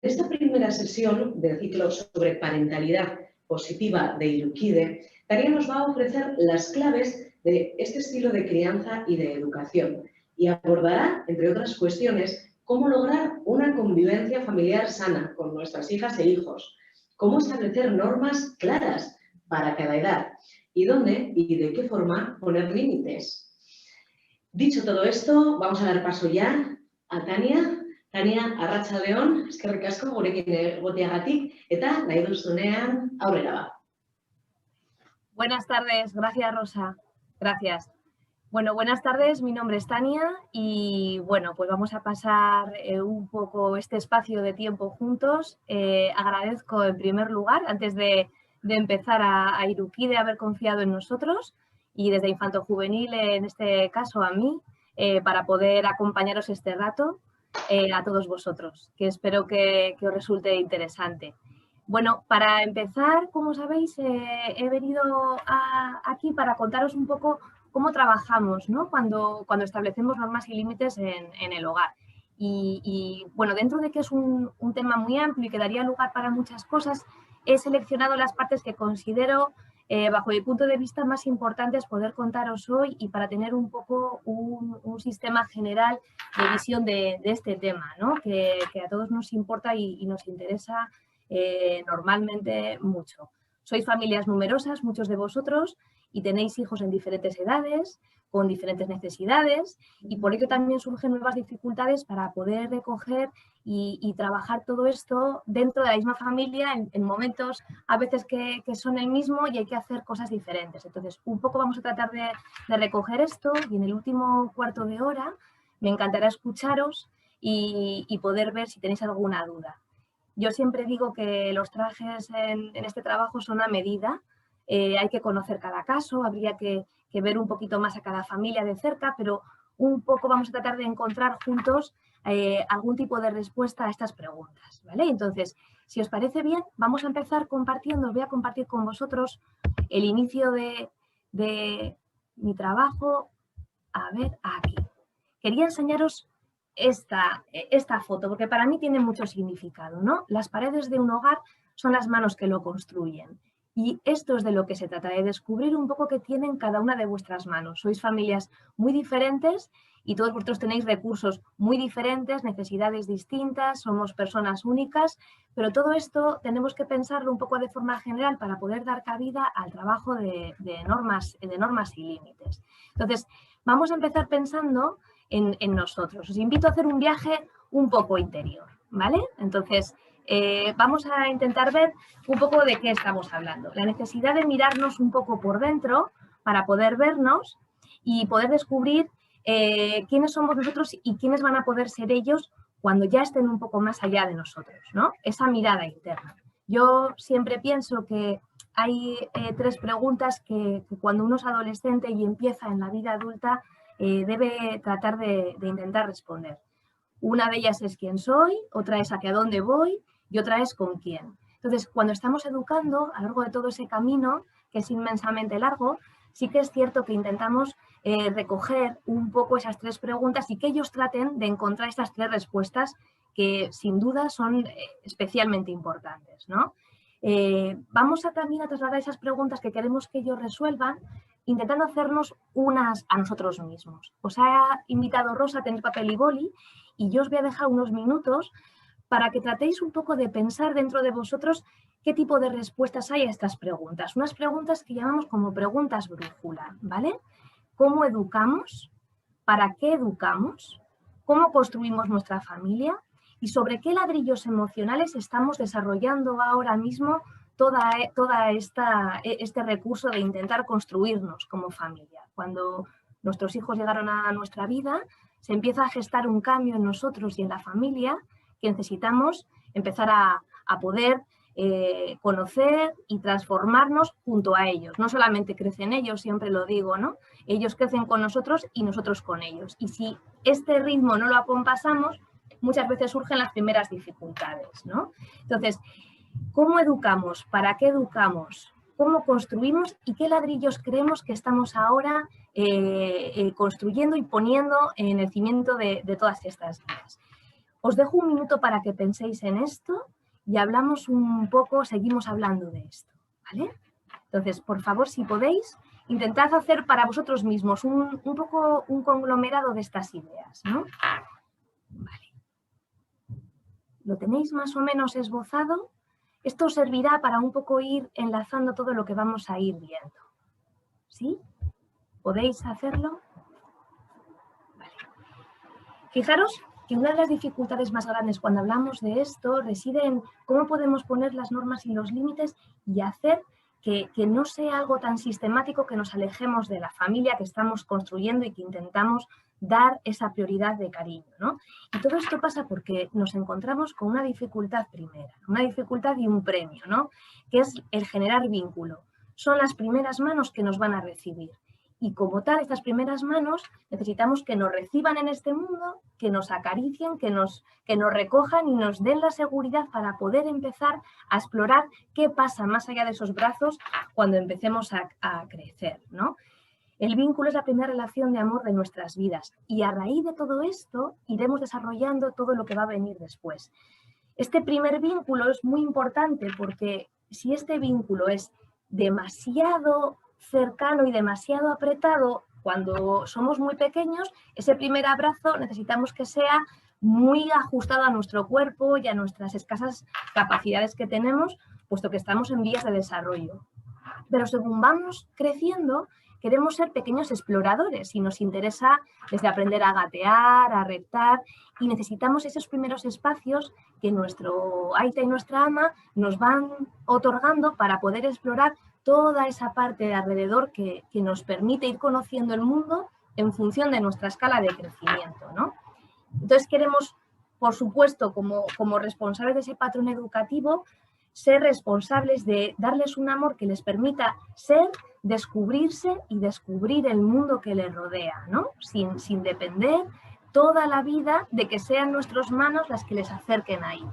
esta primera sesión del ciclo sobre parentalidad positiva de Irukide, Tania nos va a ofrecer las claves de este estilo de crianza y de educación y abordará, entre otras cuestiones, cómo lograr una convivencia familiar sana con nuestras hijas e hijos, cómo establecer normas claras para cada edad y dónde y de qué forma poner límites. Dicho todo esto, vamos a dar paso ya a Tania. Tania, arratsaldeon, eskerrik asko gurekin egoteagatik eta nahi duzunean aurrera ba. Buenas tardes, gracias Rosa, gracias. Bueno, buenas tardes, mi nombre es Tania y bueno, pues vamos a pasar un poco este espacio de tiempo juntos. Agradezco en primer lugar, antes de empezar a Irukide, haber confiado en nosotros y desde Infanto Juvenil, en este caso a mí, para poder acompañaros este rato a todos vosotros, que espero que os resulte interesante. Bueno, para empezar, como sabéis, he venido aquí para contaros un poco cómo trabajamos, ¿no? cuando establecemos normas y límites en el hogar. Y bueno, dentro de que es un tema muy amplio y que daría lugar para muchas cosas, he seleccionado las partes que considero, bajo mi punto de vista, más importantes poder contaros hoy y para tener un poco un sistema general de visión de este tema, ¿no? que a todos nos importa y nos interesa normalmente mucho. Sois familias numerosas, muchos de vosotros, y tenéis hijos en diferentes edades, con diferentes necesidades, y por ello también surgen nuevas dificultades para poder recoger y trabajar todo esto dentro de la misma familia en momentos a veces que son el mismo y hay que hacer cosas diferentes. Entonces, un poco vamos a tratar de recoger esto y en el último cuarto de hora me encantará escucharos y poder ver si tenéis alguna duda. Yo siempre digo que los trajes en este trabajo son a medida, hay que conocer cada caso, habría que ver un poquito más a cada familia de cerca, pero un poco vamos a tratar de encontrar juntos algún tipo de respuesta a estas preguntas, ¿vale? Entonces, si os parece bien, vamos a empezar compartiendo, os voy a compartir con vosotros el inicio de mi trabajo. A ver, aquí. Quería enseñaros esta foto, porque para mí tiene mucho significado, ¿no? Las paredes de un hogar son las manos que lo construyen. Y esto es de lo que se trata, de descubrir un poco qué tienen cada una de vuestras manos. Sois familias muy diferentes y todos vosotros tenéis recursos muy diferentes, necesidades distintas, somos personas únicas, pero todo esto tenemos que pensarlo un poco de forma general para poder dar cabida al trabajo de normas y límites. Entonces, vamos a empezar pensando en nosotros. Os invito a hacer un viaje un poco interior, ¿vale? Entonces, vamos a intentar ver un poco de qué estamos hablando. La necesidad de mirarnos un poco por dentro para poder vernos y poder descubrir quiénes somos nosotros y quiénes van a poder ser ellos cuando ya estén un poco más allá de nosotros, ¿no? Esa mirada interna. Yo siempre pienso que hay tres preguntas que cuando uno es adolescente y empieza en la vida adulta debe tratar de intentar responder. Una de ellas es quién soy, otra es hacia dónde voy y otra es con quién. Entonces, cuando estamos educando, a lo largo de todo ese camino, que es inmensamente largo, sí que es cierto que intentamos recoger un poco esas tres preguntas y que ellos traten de encontrar estas tres respuestas que sin duda son especialmente importantes, ¿no? Vamos también a trasladar esas preguntas que queremos que ellos resuelvan, intentando hacernos unas a nosotros mismos. Os ha invitado Rosa a tener papel y boli y yo os voy a dejar unos minutos para que tratéis un poco de pensar dentro de vosotros qué tipo de respuestas hay a estas preguntas. Unas preguntas que llamamos como preguntas brújula, ¿vale? ¿Cómo educamos? ¿Para qué educamos? ¿Cómo construimos nuestra familia? ¿Y sobre qué ladrillos emocionales estamos desarrollando ahora mismo este recurso de intentar construirnos como familia? Cuando nuestros hijos llegaron a nuestra vida, se empieza a gestar un cambio en nosotros y en la familia que necesitamos empezar a poder conocer y transformarnos junto a ellos. No solamente crecen ellos, siempre lo digo, ¿no? Ellos crecen con nosotros y nosotros con ellos. Y si este ritmo no lo acompasamos, muchas veces surgen las primeras dificultades, ¿no? Entonces, ¿cómo educamos? ¿Para qué educamos? ¿Cómo construimos? ¿Y qué ladrillos creemos que estamos ahora construyendo y poniendo en el cimiento de todas estas vidas? Os dejo un minuto para que penséis en esto y hablamos un poco, seguimos hablando de esto, ¿vale? Entonces, por favor, si podéis, intentad hacer para vosotros mismos un poco un conglomerado de estas ideas, ¿no? Vale. ¿Lo tenéis más o menos esbozado? Esto os servirá para un poco ir enlazando todo lo que vamos a ir viendo. ¿Sí? ¿Podéis hacerlo? Vale. Fijaros que una de las dificultades más grandes cuando hablamos de esto reside en cómo podemos poner las normas y los límites y hacer que no sea algo tan sistemático, que nos alejemos de la familia que estamos construyendo y que intentamos dar esa prioridad de cariño, ¿no? Y todo esto pasa porque nos encontramos con una dificultad primera, una dificultad y un premio, ¿no? Que es el generar vínculo. Son las primeras manos que nos van a recibir. Y como tal, estas primeras manos necesitamos que nos reciban en este mundo, que nos acaricien, que nos recojan y nos den la seguridad para poder empezar a explorar qué pasa más allá de esos brazos cuando empecemos a crecer, ¿no? El vínculo es la primera relación de amor de nuestras vidas y a raíz de todo esto iremos desarrollando todo lo que va a venir después. Este primer vínculo es muy importante porque si este vínculo es demasiado cercano y demasiado apretado, cuando somos muy pequeños, ese primer abrazo necesitamos que sea muy ajustado a nuestro cuerpo y a nuestras escasas capacidades que tenemos, puesto que estamos en vías de desarrollo. Pero según vamos creciendo, queremos ser pequeños exploradores y nos interesa desde aprender a gatear, a reptar, y necesitamos esos primeros espacios que nuestro aita y nuestra ama nos van otorgando para poder explorar toda esa parte de alrededor que nos permite ir conociendo el mundo en función de nuestra escala de crecimiento, ¿no? Entonces queremos, por supuesto, como responsables de ese patrón educativo, ser responsables de darles un amor que les permita ser, descubrirse y descubrir el mundo que les rodea, ¿no? Sin depender toda la vida de que sean nuestras manos las que les acerquen ahí.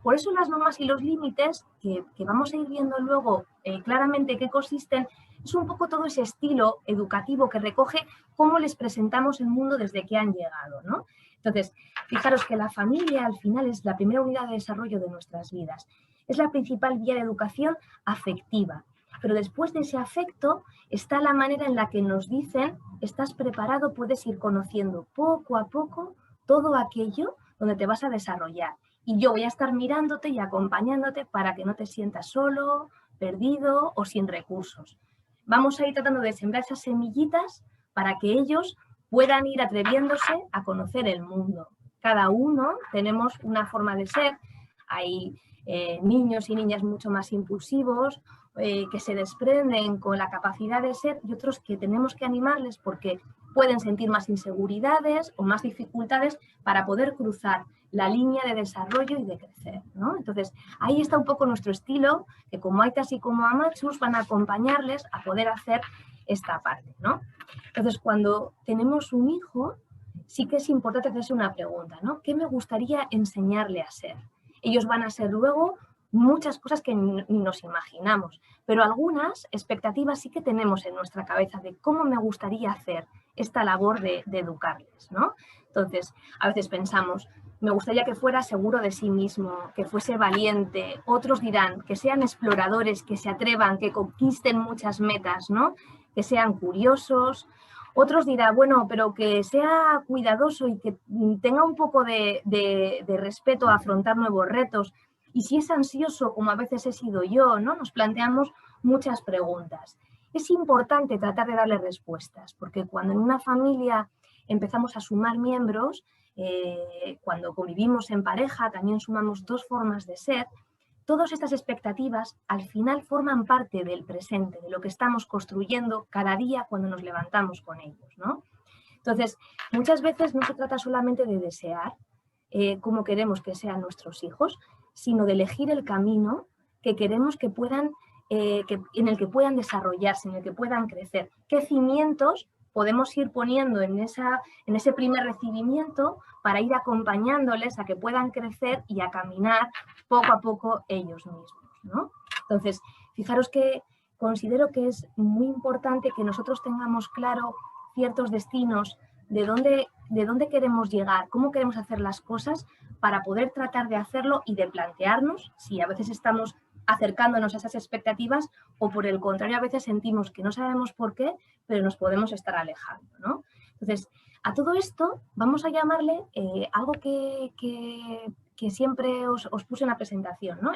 Por eso las normas y los límites, que vamos a ir viendo luego claramente qué consisten, es un poco todo ese estilo educativo que recoge cómo les presentamos el mundo desde que han llegado, ¿no? Entonces, fijaros que la familia al final es la primera unidad de desarrollo de nuestras vidas. Es la principal vía de educación afectiva. Pero después de ese afecto está la manera en la que nos dicen, estás preparado, puedes ir conociendo poco a poco todo aquello donde te vas a desarrollar. Y yo voy a estar mirándote y acompañándote para que no te sientas solo, perdido o sin recursos. Vamos a ir tratando de sembrar esas semillitas para que ellos puedan ir atreviéndose a conocer el mundo. Cada uno tenemos una forma de ser. Hay niños y niñas mucho más impulsivos, que se desprenden con la capacidad de ser, y otros que tenemos que animarles porque pueden sentir más inseguridades o más dificultades para poder cruzar la línea de desarrollo y de crecer, ¿no? Entonces, ahí está un poco nuestro estilo, que como aitas y como amachus van a acompañarles a poder hacer esta parte, ¿no? Entonces, cuando tenemos un hijo, sí que es importante hacerse una pregunta, ¿no? ¿Qué me gustaría enseñarle a ser? Ellos van a ser luego muchas cosas que ni nos imaginamos, pero algunas expectativas sí que tenemos en nuestra cabeza de cómo me gustaría hacer esta labor de educarles, ¿no? Entonces, a veces pensamos, me gustaría que fuera seguro de sí mismo, que fuese valiente. Otros dirán que sean exploradores, que se atrevan, que conquisten muchas metas, ¿no? Que sean curiosos. Otros dirán, bueno, pero que sea cuidadoso y que tenga un poco de respeto a afrontar nuevos retos. Y si es ansioso, como a veces he sido yo, ¿no? Nos planteamos muchas preguntas. Es importante tratar de darle respuestas, porque cuando en una familia empezamos a sumar miembros, cuando convivimos en pareja, también sumamos dos formas de ser. Todas estas expectativas al final forman parte del presente, de lo que estamos construyendo cada día cuando nos levantamos con ellos, ¿no? Entonces, muchas veces no se trata solamente de desear cómo queremos que sean nuestros hijos, sino de elegir el camino que queremos que puedan, en el que puedan desarrollarse, en el que puedan crecer. ¿Qué cimientos podemos ir poniendo en ese primer recibimiento para ir acompañándoles a que puedan crecer y a caminar poco a poco ellos mismos, ¿no? Entonces, fijaros que considero que es muy importante que nosotros tengamos claro ciertos destinos, de dónde de dónde queremos llegar, cómo queremos hacer las cosas para poder tratar de hacerlo y de plantearnos si a veces estamos acercándonos a esas expectativas o por el contrario a veces sentimos que no sabemos por qué, pero nos podemos estar alejando, ¿no? Entonces, a todo esto vamos a llamarle algo que siempre os puse en la presentación, ¿no?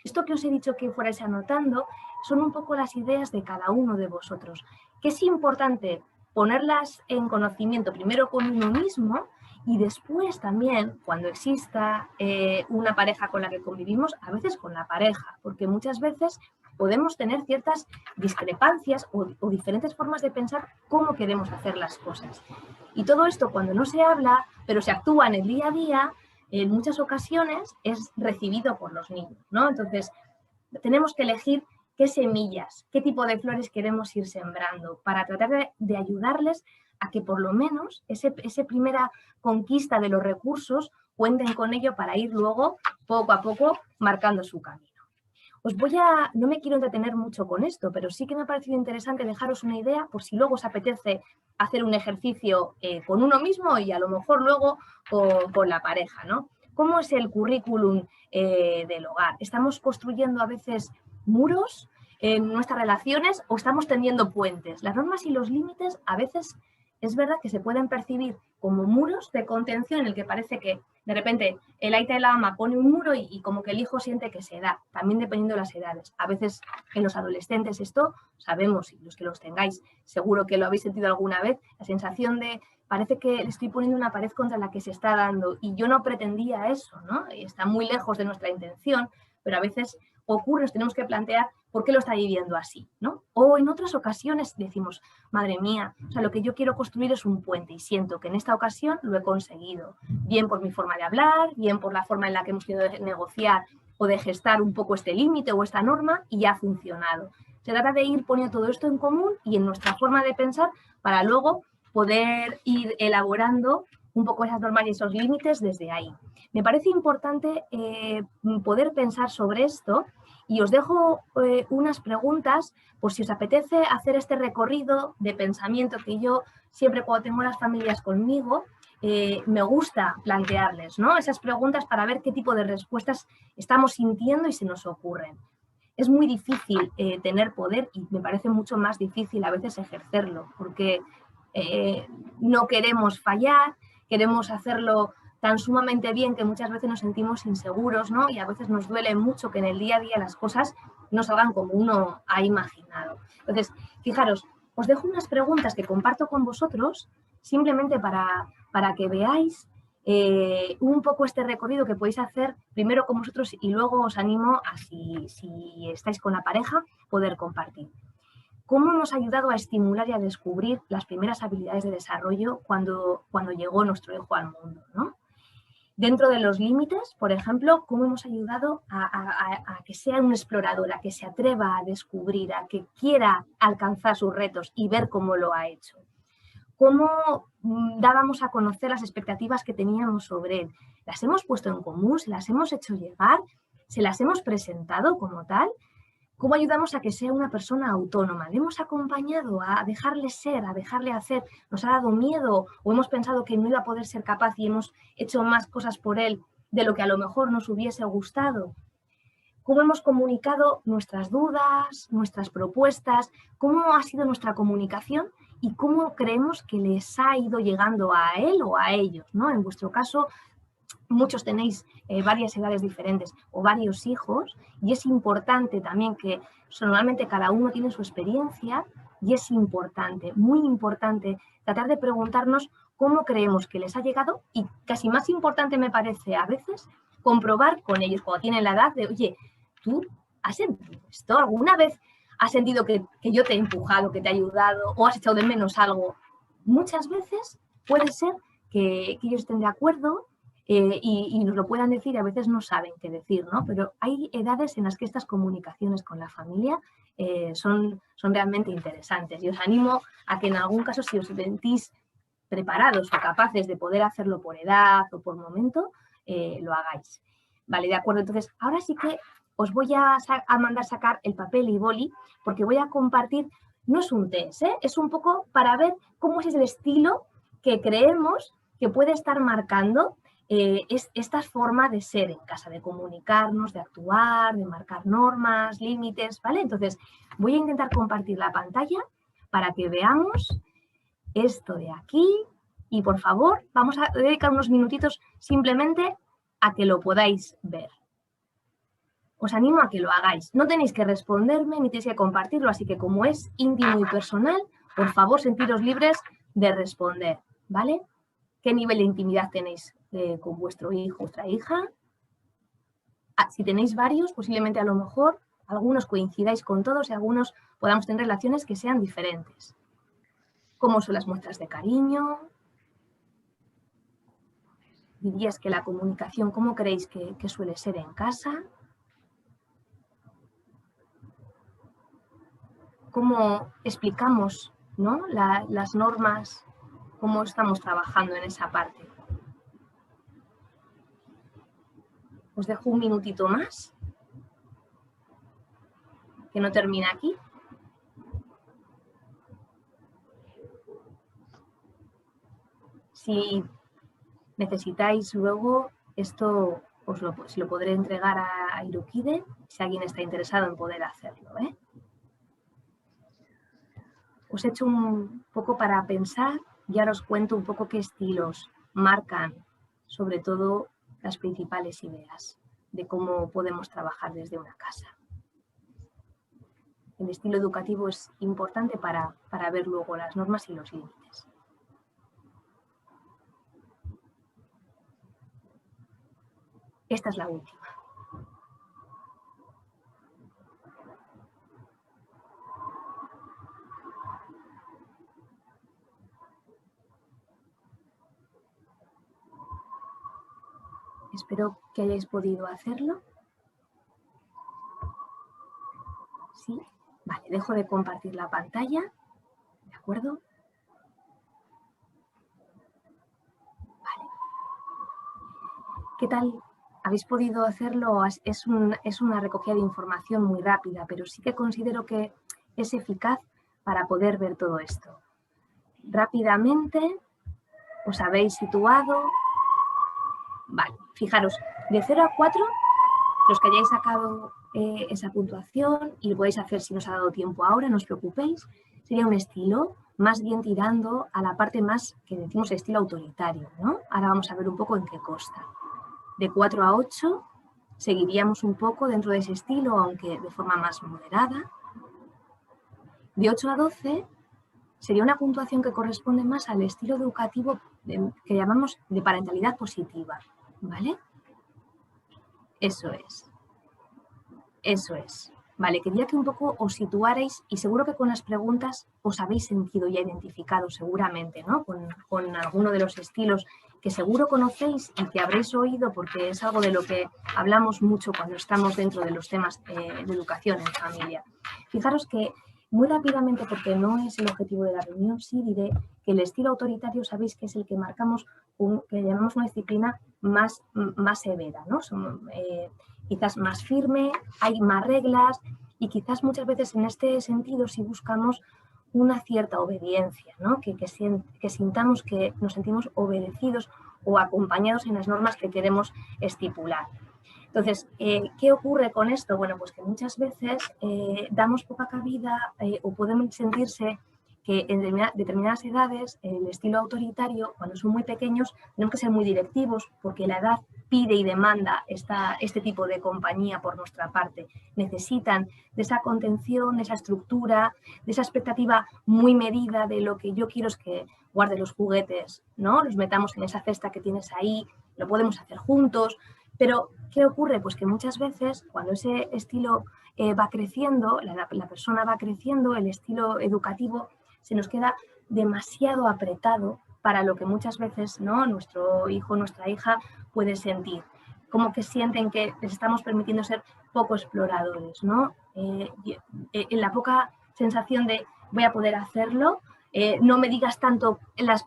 Esto que os he dicho que fuerais anotando son un poco las ideas de cada uno de vosotros, que es importante ponerlas en conocimiento primero con uno mismo y después también cuando exista una pareja con la que convivimos, a veces con la pareja, porque muchas veces podemos tener ciertas discrepancias o diferentes formas de pensar cómo queremos hacer las cosas. Y todo esto cuando no se habla, pero se actúa en el día a día, en muchas ocasiones es recibido por los niños, ¿no? Entonces, tenemos que elegir qué semillas, qué tipo de flores queremos ir sembrando para tratar de ayudarles a que por lo menos esa primera conquista de los recursos cuenten con ello para ir luego, poco a poco, marcando su camino. No me quiero entretener mucho con esto, pero sí que me ha parecido interesante dejaros una idea por si luego os apetece hacer un ejercicio con uno mismo y a lo mejor luego con la pareja, ¿no? ¿Cómo es el currículum del hogar? ¿Estamos construyendo a veces muros en nuestras relaciones o estamos tendiendo puentes? Las normas y los límites a veces es verdad que se pueden percibir como muros de contención en el que parece que de repente el aita y la ama pone un muro y como que el hijo siente que se da, también dependiendo de las edades. A veces en los adolescentes esto sabemos, y los que los tengáis seguro que lo habéis sentido alguna vez, la sensación de parece que le estoy poniendo una pared contra la que se está dando y yo no pretendía eso, ¿no? Está muy lejos de nuestra intención, pero a veces ocurre, nos tenemos que plantear por qué lo está viviendo así, ¿no? O en otras ocasiones decimos, madre mía, o sea, lo que yo quiero construir es un puente y siento que en esta ocasión lo he conseguido, bien por mi forma de hablar, bien por la forma en la que hemos tenido de negociar o de gestar un poco este límite o esta norma y ya ha funcionado. Se trata de ir poniendo todo esto en común y en nuestra forma de pensar para luego poder ir elaborando un poco esas normas y esos límites desde ahí. Me parece importante poder pensar sobre esto y os dejo unas preguntas por si os apetece hacer este recorrido de pensamiento que yo siempre cuando tengo a las familias conmigo me gusta plantearles, ¿no? Esas preguntas para ver qué tipo de respuestas estamos sintiendo y se nos ocurren. Es muy difícil tener poder y me parece mucho más difícil a veces ejercerlo porque no queremos fallar, queremos hacerlo tan sumamente bien que muchas veces nos sentimos inseguros, ¿no? Y a veces nos duele mucho que en el día a día las cosas no salgan como uno ha imaginado. Entonces, fijaros, os dejo unas preguntas que comparto con vosotros simplemente para que veáis un poco este recorrido que podéis hacer primero con vosotros y luego os animo a, si estáis con la pareja, poder compartir. ¿Cómo hemos ayudado a estimular y a descubrir las primeras habilidades de desarrollo cuando llegó nuestro hijo al mundo, ¿no? Dentro de los límites, por ejemplo, ¿cómo hemos ayudado a que sea un explorador, a que se atreva a descubrir, a que quiera alcanzar sus retos y ver cómo lo ha hecho? ¿Cómo dábamos a conocer las expectativas que teníamos sobre él? ¿Las hemos puesto en común? ¿Se las hemos hecho llegar? ¿Se las hemos presentado como tal? ¿Cómo ayudamos a que sea una persona autónoma? ¿Le hemos acompañado a dejarle ser, a dejarle hacer? ¿Nos ha dado miedo o hemos pensado que no iba a poder ser capaz y hemos hecho más cosas por él de lo que a lo mejor nos hubiese gustado? ¿Cómo hemos comunicado nuestras dudas, nuestras propuestas? ¿Cómo ha sido nuestra comunicación? ¿Y cómo creemos que les ha ido llegando a él o a ellos, ¿no? En vuestro caso, muchos tenéis varias edades diferentes o varios hijos y es importante también que normalmente cada uno tiene su experiencia y es importante, muy importante, tratar de preguntarnos cómo creemos que les ha llegado y casi más importante me parece a veces comprobar con ellos cuando tienen la edad de, oye, ¿tú has sentido esto? ¿Alguna vez has sentido que yo te he empujado, que te he ayudado o has echado de menos algo? Muchas veces puede ser que ellos estén de acuerdo y nos lo puedan decir, a veces no saben qué decir, ¿no? Pero hay edades en las que estas comunicaciones con la familia son realmente interesantes y os animo a que en algún caso, si os sentís preparados o capaces de poder hacerlo por edad o por momento, lo hagáis. Vale, de acuerdo. Entonces, ahora sí que os voy a mandar sacar el papel y boli porque voy a compartir, no es un test, es un poco para ver cómo es el estilo que creemos que puede estar marcando esta forma de ser en casa, de comunicarnos, de actuar, de marcar normas, límites, ¿vale? Entonces, voy a intentar compartir la pantalla para que veamos esto de aquí y, por favor, vamos a dedicar unos minutitos simplemente a que lo podáis ver. Os animo a que lo hagáis. No tenéis que responderme ni tenéis que compartirlo, así que como es íntimo y personal, por favor, sentiros libres de responder, ¿vale? ¿Qué nivel de intimidad tenéis con vuestro hijo o vuestra hija? Si tenéis varios, posiblemente a lo mejor algunos coincidáis con todos y algunos podamos tener relaciones que sean diferentes. ¿Cómo son las muestras de cariño? ¿Dirías que la comunicación, cómo creéis que suele ser en casa? ¿Cómo explicamos, ¿no? las normas? ¿Cómo estamos trabajando en esa parte? Os dejo un minutito más, que no termina aquí. Si necesitáis luego, esto os lo podré entregar a Irukide, si alguien está interesado en poder hacerlo, ¿eh? Os he hecho un poco para pensar y ahora os cuento un poco qué estilos marcan, sobre todo, las principales ideas de cómo podemos trabajar desde una casa. El estilo educativo es importante para ver luego las normas y los límites. Esta es la última. Espero que hayáis podido hacerlo. ¿Sí? Vale, dejo de compartir la pantalla. ¿De acuerdo? Vale. ¿Qué tal? ¿Habéis podido hacerlo? Es una recogida de información muy rápida, pero sí que considero que es eficaz para poder ver todo esto. Rápidamente os habéis situado. Vale, fijaros, de 0 a 4, los que hayáis sacado esa puntuación, y lo podéis hacer si no os ha dado tiempo ahora, no os preocupéis, sería un estilo más bien tirando a la parte más que decimos estilo autoritario, ¿no? Ahora vamos a ver un poco en qué consta. De 4 a 8 seguiríamos un poco dentro de ese estilo, aunque de forma más moderada. De 8 a 12 sería una puntuación que corresponde más al estilo educativo que llamamos de parentalidad positiva, ¿vale? Eso es. Eso es. Vale, quería que un poco os situarais y seguro que con las preguntas os habéis sentido ya identificados seguramente, ¿no? Con alguno de los estilos que seguro conocéis y que habréis oído porque es algo de lo que hablamos mucho cuando estamos dentro de los temas de educación en familia. Fijaros que muy rápidamente, porque no es el objetivo de la reunión, sí diré que el estilo autoritario sabéis que es el que marcamos, que llamamos una disciplina más severa, ¿no? Quizás más firme, hay más reglas y quizás muchas veces en este sentido si buscamos una cierta obediencia, ¿no? Que sintamos que nos sentimos obedecidos o acompañados en las normas que queremos estipular. Entonces, ¿qué ocurre con esto? Bueno, pues que muchas veces damos poca cabida o podemos sentirse que en determinadas edades el estilo autoritario, cuando son muy pequeños, tenemos que ser muy directivos porque la edad pide y demanda este tipo de compañía por nuestra parte. Necesitan de esa contención, de esa estructura, de esa expectativa muy medida de lo que yo quiero es que guarde los juguetes, ¿no? Los metamos en esa cesta que tienes ahí, lo podemos hacer juntos. Pero, ¿qué ocurre? Pues que muchas veces cuando ese estilo va creciendo, la persona va creciendo, el estilo educativo se nos queda demasiado apretado para lo que muchas veces, ¿no? Nuestro hijo, nuestra hija puede sentir. Como que sienten que les estamos permitiendo ser poco exploradores, ¿no? En la poca sensación de voy a poder hacerlo, no me digas tanto las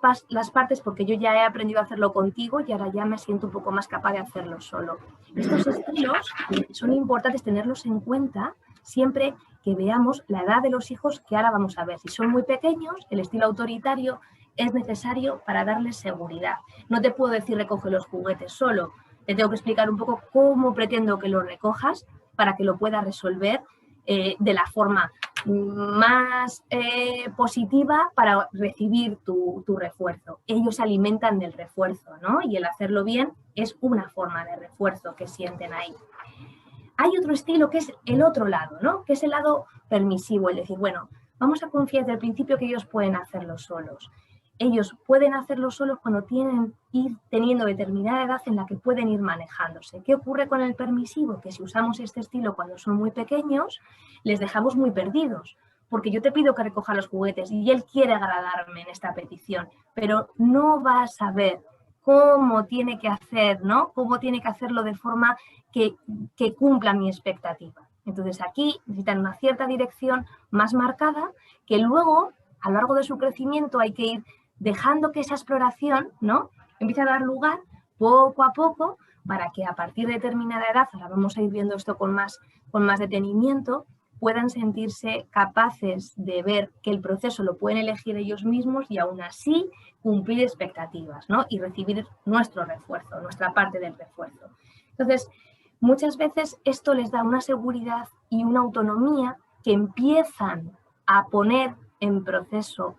partes porque yo ya he aprendido a hacerlo contigo y ahora ya me siento un poco más capaz de hacerlo solo. Estos estilos son importantes tenerlos en cuenta siempre que veamos la edad de los hijos que ahora vamos a ver. Si son muy pequeños, el estilo autoritario es necesario para darles seguridad. No te puedo decir recoge los juguetes solo, te tengo que explicar un poco cómo pretendo que los recojas para que lo puedas resolver de la forma más positiva para recibir tu refuerzo. Ellos se alimentan del refuerzo, ¿no? Y el hacerlo bien es una forma de refuerzo que sienten ahí. Hay otro estilo que es el otro lado, ¿no? Que es el lado permisivo, es decir, bueno, vamos a confiar desde el principio que ellos pueden hacerlo solos. Ellos pueden hacerlo solos cuando ir teniendo determinada edad en la que pueden ir manejándose. ¿Qué ocurre con el permisivo? Que si usamos este estilo cuando son muy pequeños, les dejamos muy perdidos, porque yo te pido que recoja los juguetes y él quiere agradarme en esta petición, pero no va a saber cómo tiene que hacer, ¿no? Cómo tiene que hacerlo de forma que cumpla mi expectativa. Entonces aquí necesitan una cierta dirección más marcada que luego, a lo largo de su crecimiento, hay que ir dejando que esa exploración, ¿no?, empiece a dar lugar poco a poco para que a partir de determinada edad, ahora vamos a ir viendo esto con más detenimiento, puedan sentirse capaces de ver que el proceso lo pueden elegir ellos mismos y aún así cumplir expectativas, ¿no?, y recibir nuestro refuerzo, nuestra parte del refuerzo. Entonces, muchas veces esto les da una seguridad y una autonomía que empiezan a poner en proceso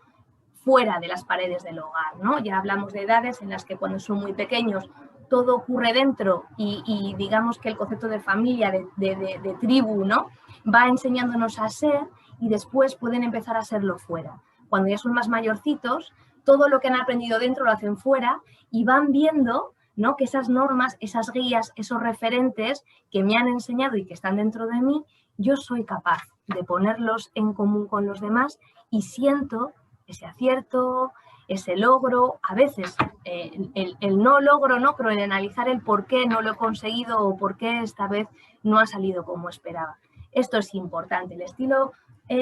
fuera de las paredes del hogar, ¿no? Ya hablamos de edades en las que cuando son muy pequeños todo ocurre dentro y digamos que el concepto de familia, de tribu, ¿no?, va enseñándonos a ser y después pueden empezar a serlo fuera. Cuando ya son más mayorcitos, todo lo que han aprendido dentro lo hacen fuera y van viendo, ¿no?, que esas normas, esas guías, esos referentes que me han enseñado y que están dentro de mí, yo soy capaz de ponerlos en común con los demás y siento ese acierto, ese logro, a veces el no logro, ¿no?, pero el analizar el por qué no lo he conseguido o por qué esta vez no ha salido como esperaba. Esto es importante. El estilo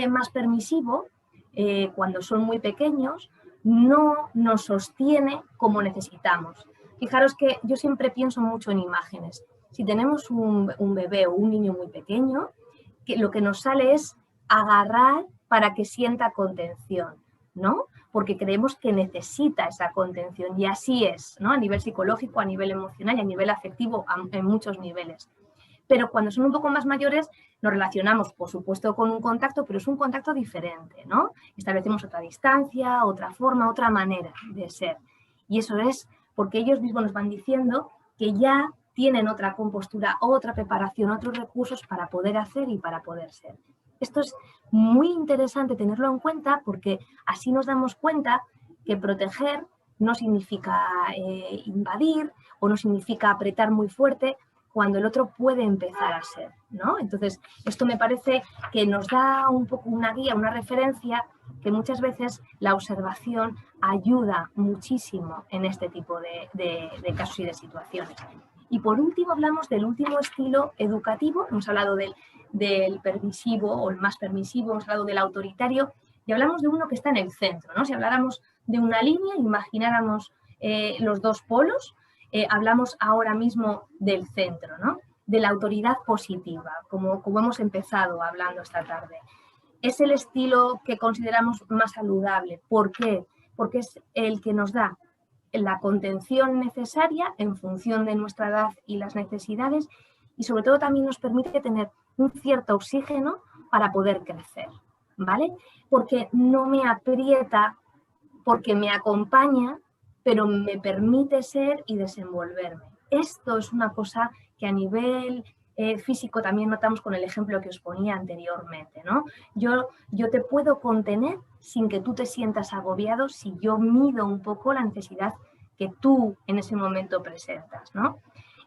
más permisivo, cuando son muy pequeños, no nos sostiene como necesitamos. Fijaros que yo siempre pienso mucho en imágenes. Si tenemos un bebé o un niño muy pequeño, que lo que nos sale es agarrar para que sienta contención, ¿no? Porque creemos que necesita esa contención y así es, ¿no?, a nivel psicológico, a nivel emocional y a nivel afectivo, en muchos niveles. Pero cuando son un poco más mayores nos relacionamos, por supuesto, con un contacto, pero es un contacto diferente, ¿no? Establecemos otra distancia, otra forma, otra manera de ser. Y eso es porque ellos mismos nos van diciendo que ya tienen otra compostura, otra preparación, otros recursos para poder hacer y para poder ser. Esto es muy interesante tenerlo en cuenta porque así nos damos cuenta que proteger no significa invadir o no significa apretar muy fuerte cuando el otro puede empezar a ser, ¿no? Entonces, esto me parece que nos da un poco una guía, una referencia que muchas veces la observación ayuda muchísimo en este tipo de casos y de situaciones. Y por último hablamos del último estilo educativo, hemos hablado del permisivo o el más permisivo, hemos hablado del autoritario y hablamos de uno que está en el centro, ¿no? Si habláramos de una línea, imagináramos los dos polos, hablamos ahora mismo del centro, ¿no?, de la autoridad positiva, como hemos empezado hablando esta tarde. Es el estilo que consideramos más saludable. ¿Por qué? Porque es el que nos da la contención necesaria en función de nuestra edad y las necesidades y sobre todo también nos permite tener un cierto oxígeno para poder crecer, ¿vale? Porque no me aprieta, porque me acompaña, pero me permite ser y desenvolverme. Esto es una cosa que a nivel físico también notamos con el ejemplo que os ponía anteriormente, ¿no? Yo te puedo contener sin que tú te sientas agobiado si yo mido un poco la necesidad que tú en ese momento presentas, ¿no?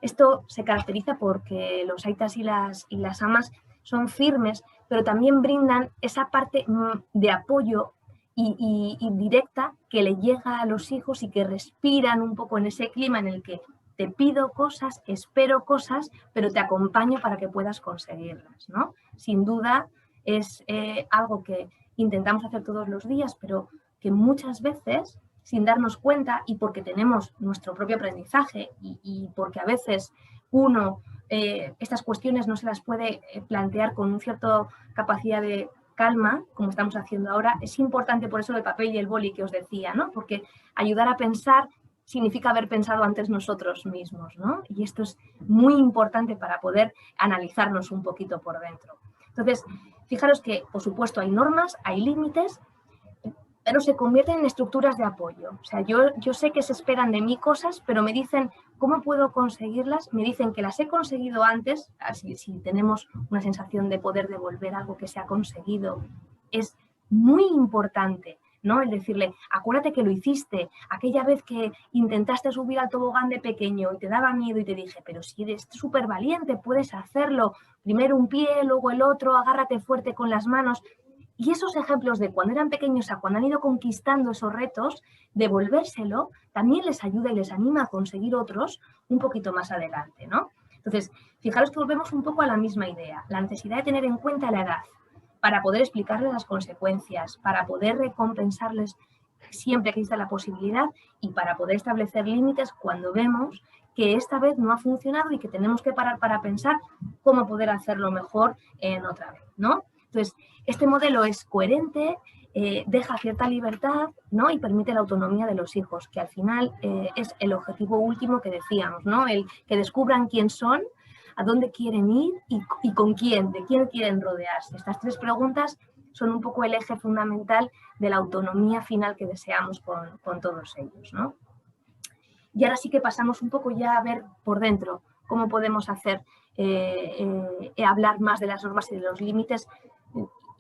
Esto se caracteriza porque los aitas y las amas son firmes, pero también brindan esa parte de apoyo y directa que le llega a los hijos y que respiran un poco en ese clima en el que te pido cosas, espero cosas, pero te acompaño para que puedas conseguirlas, ¿no? Sin duda es algo que intentamos hacer todos los días, pero que muchas veces, sin darnos cuenta y porque tenemos nuestro propio aprendizaje y porque a veces uno estas cuestiones no se las puede plantear con una cierta capacidad de calma, como estamos haciendo ahora, es importante por eso el papel y el boli que os decía, ¿no? Porque ayudar a pensar significa haber pensado antes nosotros mismos, ¿no? Y esto es muy importante para poder analizarnos un poquito por dentro. Entonces, fijaros que, por supuesto, hay normas, hay límites, pero se convierten en estructuras de apoyo. O sea, yo sé que se esperan de mí cosas, pero me dicen cómo puedo conseguirlas, me dicen que las he conseguido antes, así si tenemos una sensación de poder devolver algo que se ha conseguido, es muy importante, ¿no? El decirle, acuérdate que lo hiciste, aquella vez que intentaste subir al tobogán de pequeño y te daba miedo y te dije, pero si eres súper valiente, puedes hacerlo, primero un pie, luego el otro, agárrate fuerte con las manos. Y esos ejemplos de cuando eran pequeños a cuando han ido conquistando esos retos, devolvérselo también les ayuda y les anima a conseguir otros un poquito más adelante, ¿no? Entonces, fijaros que volvemos un poco a la misma idea, la necesidad de tener en cuenta la edad para poder explicarles las consecuencias, para poder recompensarles siempre que exista la posibilidad y para poder establecer límites cuando vemos que esta vez no ha funcionado y que tenemos que parar para pensar cómo poder hacerlo mejor en otra vez, ¿no? Entonces, este modelo es coherente, deja cierta libertad, ¿no? Y permite la autonomía de los hijos, que al final es el objetivo último que decíamos, ¿no? El que descubran quién son, a dónde quieren ir y con quién, de quién quieren rodearse. Estas tres preguntas son un poco el eje fundamental de la autonomía final que deseamos con todos ellos, ¿no? Y ahora sí que pasamos un poco ya a ver por dentro cómo podemos hacer hablar más de las normas y de los límites,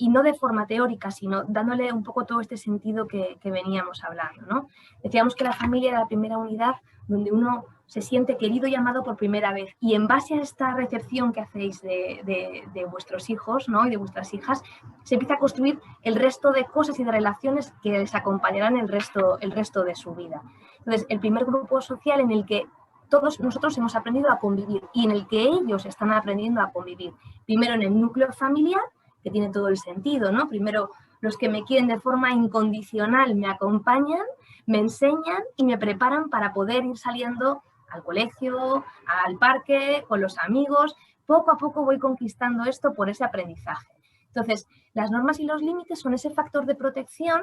y no de forma teórica, sino dándole un poco todo este sentido que veníamos hablando, ¿no? Decíamos que la familia era la primera unidad donde uno se siente querido y amado por primera vez. Y en base a esta recepción que hacéis de vuestros hijos, ¿no? Y de vuestras hijas, se empieza a construir el resto de cosas y de relaciones que les acompañarán el resto de su vida. Entonces, el primer grupo social en el que todos nosotros hemos aprendido a convivir y en el que ellos están aprendiendo a convivir. Primero en el núcleo familiar, que tiene todo el sentido, ¿no? Primero, los que me quieren de forma incondicional me acompañan, me enseñan y me preparan para poder ir saliendo al colegio, al parque, con los amigos. Poco a poco voy conquistando esto por ese aprendizaje. Entonces, las normas y los límites son ese factor de protección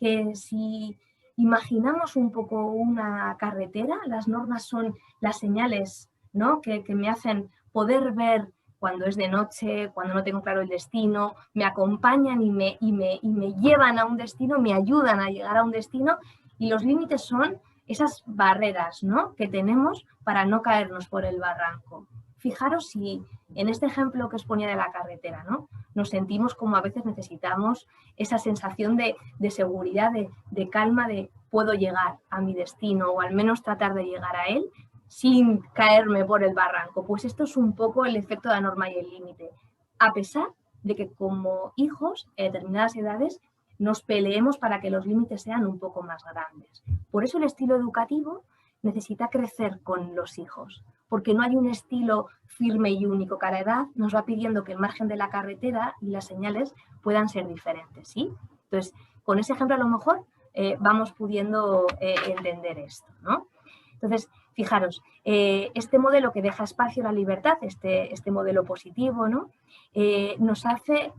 que si imaginamos un poco una carretera, las normas son las señales, ¿no? que me hacen poder ver cuando es de noche, cuando no tengo claro el destino, me acompañan y me llevan a un destino, me ayudan a llegar a un destino, y los límites son esas barreras, ¿no? que tenemos para no caernos por el barranco. Fijaros si en este ejemplo que os ponía de la carretera, ¿no? nos sentimos como a veces necesitamos esa sensación de seguridad, de calma, de puedo llegar a mi destino o al menos tratar de llegar a él sin caerme por el barranco. Pues esto es un poco el efecto de la norma y el límite. A pesar de que como hijos, en determinadas edades, nos peleemos para que los límites sean un poco más grandes. Por eso el estilo educativo necesita crecer con los hijos, porque no hay un estilo firme y único. Cada edad nos va pidiendo que el margen de la carretera y las señales puedan ser diferentes, ¿sí? Entonces, con ese ejemplo a lo mejor vamos pudiendo entender esto, ¿no? Entonces, fijaros, este modelo que deja espacio a la libertad, este modelo positivo, ¿no? Nos hace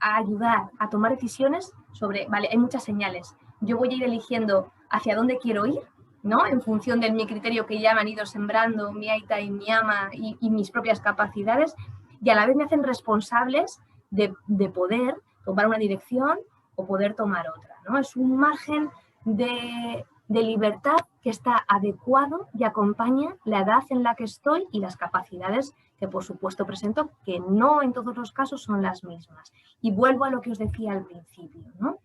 a ayudar a tomar decisiones sobre, vale, hay muchas señales, yo voy a ir eligiendo hacia dónde quiero ir, ¿no? En función de mi criterio que ya me han ido sembrando mi aita y mi ama y mis propias capacidades, y a la vez me hacen responsables de poder tomar una dirección o poder tomar otra, ¿no? Es un margen de libertad que está adecuado y acompaña la edad en la que estoy y las capacidades que por supuesto presento, que no en todos los casos son las mismas. Y vuelvo a lo que os decía al principio, ¿no?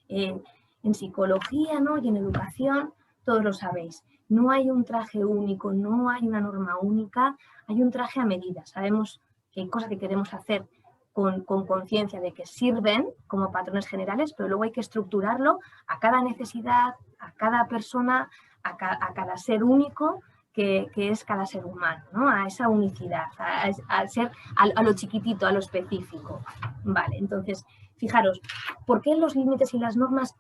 En psicología, ¿no? y en educación, todos lo sabéis, no hay un traje único, no hay una norma única, hay un traje a medida. Sabemos que hay cosas que queremos hacer con conciencia de que sirven como patrones generales, pero luego hay que estructurarlo a cada necesidad, a cada persona, a cada ser único que es cada ser humano, ¿no? A esa unicidad, a lo chiquitito, a lo específico. Vale, entonces, fijaros, ¿por qué los límites y las normas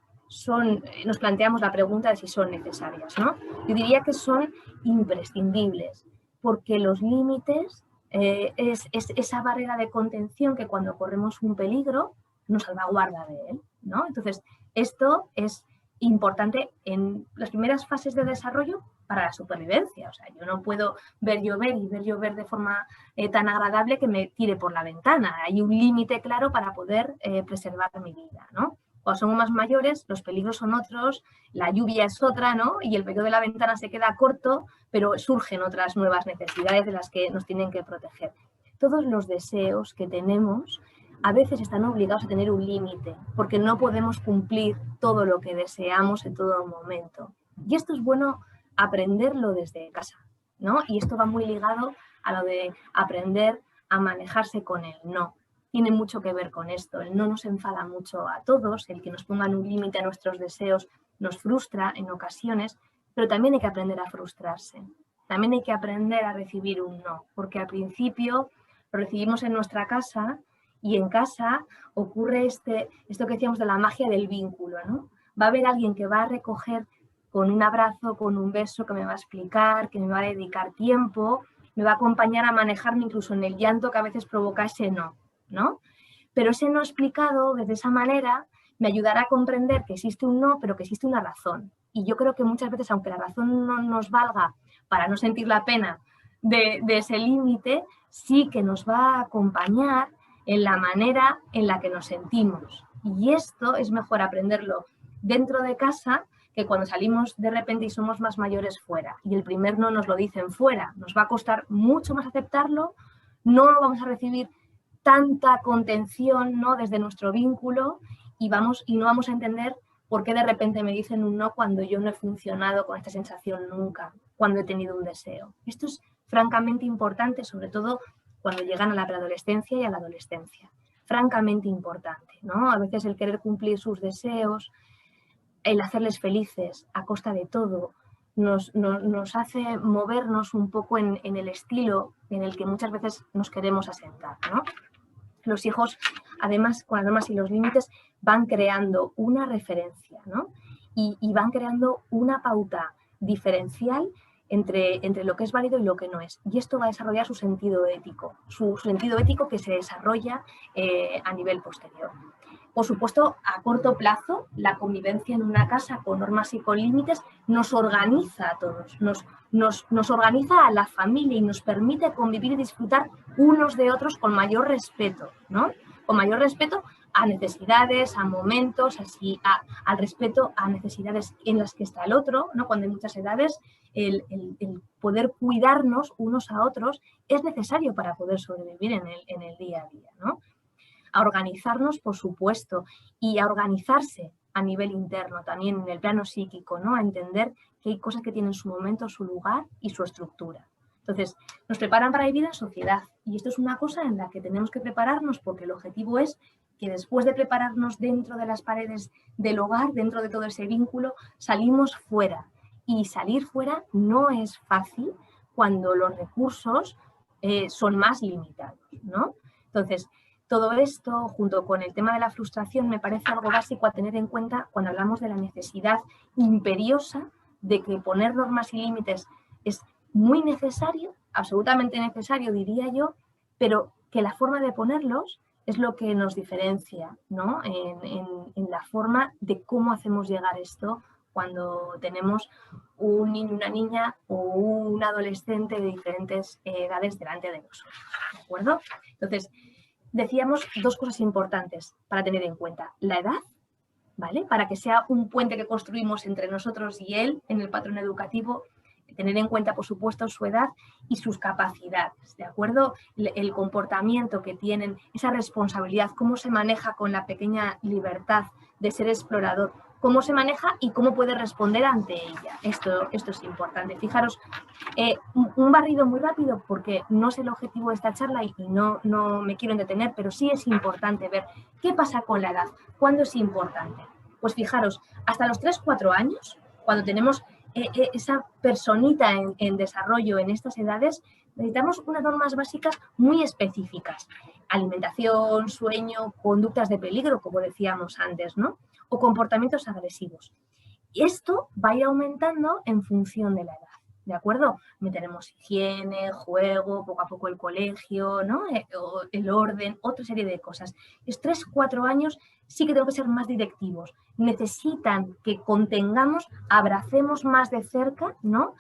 nos planteamos la pregunta de si son necesarias, ¿no? Yo diría que son imprescindibles, porque los límites es esa barrera de contención que cuando corremos un peligro, nos salvaguarda de él, ¿no? Entonces, esto es importante en las primeras fases de desarrollo para la supervivencia. O sea, yo no puedo ver llover de forma tan agradable que me tire por la ventana. Hay un límite claro para poder preservar mi vida, ¿no? Cuando somos más mayores, los peligros son otros, la lluvia es otra, ¿no? Y el periodo de la ventana se queda corto, pero surgen otras nuevas necesidades de las que nos tienen que proteger. Todos los deseos que tenemos a veces están obligados a tener un límite, porque no podemos cumplir todo lo que deseamos en todo momento. Y esto es bueno aprenderlo desde casa, ¿no? Y esto va muy ligado a lo de aprender a manejarse con el no. Tiene mucho que ver con esto. El no nos enfada mucho a todos, el que nos pongan un límite a nuestros deseos nos frustra en ocasiones, pero también hay que aprender a frustrarse. También hay que aprender a recibir un no, porque al principio lo recibimos en nuestra casa y en casa ocurre esto que decíamos de la magia del vínculo, ¿no? Va a haber alguien que va a recoger con un abrazo, con un beso, que me va a explicar, que me va a dedicar tiempo, me va a acompañar a manejarme incluso en el llanto que a veces provoca ese no, ¿no? Pero ese no explicado de esa manera me ayudará a comprender que existe un no, pero que existe una razón. Y yo creo que muchas veces, aunque la razón no nos valga para no sentir la pena de ese límite, sí que nos va a acompañar en la manera en la que nos sentimos. Y esto es mejor aprenderlo dentro de casa que cuando salimos de repente y somos más mayores fuera. Y el primer no nos lo dicen fuera. Nos va a costar mucho más aceptarlo, no vamos a recibir tanta contención, ¿no?, desde nuestro vínculo y no vamos a entender por qué de repente me dicen un no cuando yo no he funcionado con esta sensación nunca, cuando he tenido un deseo. Esto es francamente importante, sobre todo cuando llegan a la preadolescencia y a la adolescencia. Francamente importante, ¿no? A veces el querer cumplir sus deseos, el hacerles felices a costa de todo, nos hace movernos un poco en el estilo en el que muchas veces nos queremos asentar, ¿no? Los hijos, además, con las normas y los límites, van creando una referencia, ¿no? Y van creando una pauta diferencial entre lo que es válido y lo que no es. Y esto va a desarrollar su sentido ético que se desarrolla a nivel posterior. Por supuesto, a corto plazo, la convivencia en una casa con normas y con límites nos organiza a todos, nos organiza a la familia y nos permite convivir y disfrutar unos de otros con mayor respeto, ¿no? Con mayor respeto a necesidades, a momentos, así al respeto a necesidades en las que está el otro, ¿no? Cuando hay muchas edades, el poder cuidarnos unos a otros es necesario para poder sobrevivir en el día a día, ¿no? A organizarnos, por supuesto, y a organizarse a nivel interno, también en el plano psíquico, ¿no? A entender que hay cosas que tienen su momento, su lugar y su estructura. Entonces, nos preparan para vivir en sociedad y esto es una cosa en la que tenemos que prepararnos porque el objetivo es que después de prepararnos dentro de las paredes del hogar, dentro de todo ese vínculo, salimos fuera. Y salir fuera no es fácil cuando los recursos son más limitados, ¿no? Entonces, todo esto, junto con el tema de la frustración, me parece algo básico a tener en cuenta cuando hablamos de la necesidad imperiosa de que poner normas y límites es muy necesario, absolutamente necesario, diría yo, pero que la forma de ponerlos es lo que nos diferencia, ¿no? En la forma de cómo hacemos llegar esto cuando tenemos un niño, una niña o un adolescente de diferentes edades delante de nosotros, ¿de acuerdo? Entonces, decíamos dos cosas importantes para tener en cuenta. La edad, ¿vale? Para que sea un puente que construimos entre nosotros y él en el patrón educativo, tener en cuenta, por supuesto, su edad y sus capacidades, ¿de acuerdo? El comportamiento que tienen, esa responsabilidad, cómo se maneja con la pequeña libertad de ser explorador, cómo se maneja y cómo puede responder ante ella. Esto es importante. Fijaros, un barrido muy rápido porque no es el objetivo de esta charla y no me quiero entretener, pero sí es importante ver qué pasa con la edad, cuándo es importante. Pues fijaros, hasta los 3-4 años, cuando tenemos esa personita en desarrollo en estas edades, necesitamos unas normas básicas muy específicas. Alimentación, sueño, conductas de peligro, como decíamos antes, ¿no? O comportamientos agresivos. Esto va a ir aumentando en función de la edad, ¿de acuerdo? Meteremos higiene, juego, poco a poco el colegio, ¿no? El orden, otra serie de cosas. Los 3, 4 años sí que tengo que ser más directivos. Necesitan que contengamos, abracemos más de cerca, ¿no?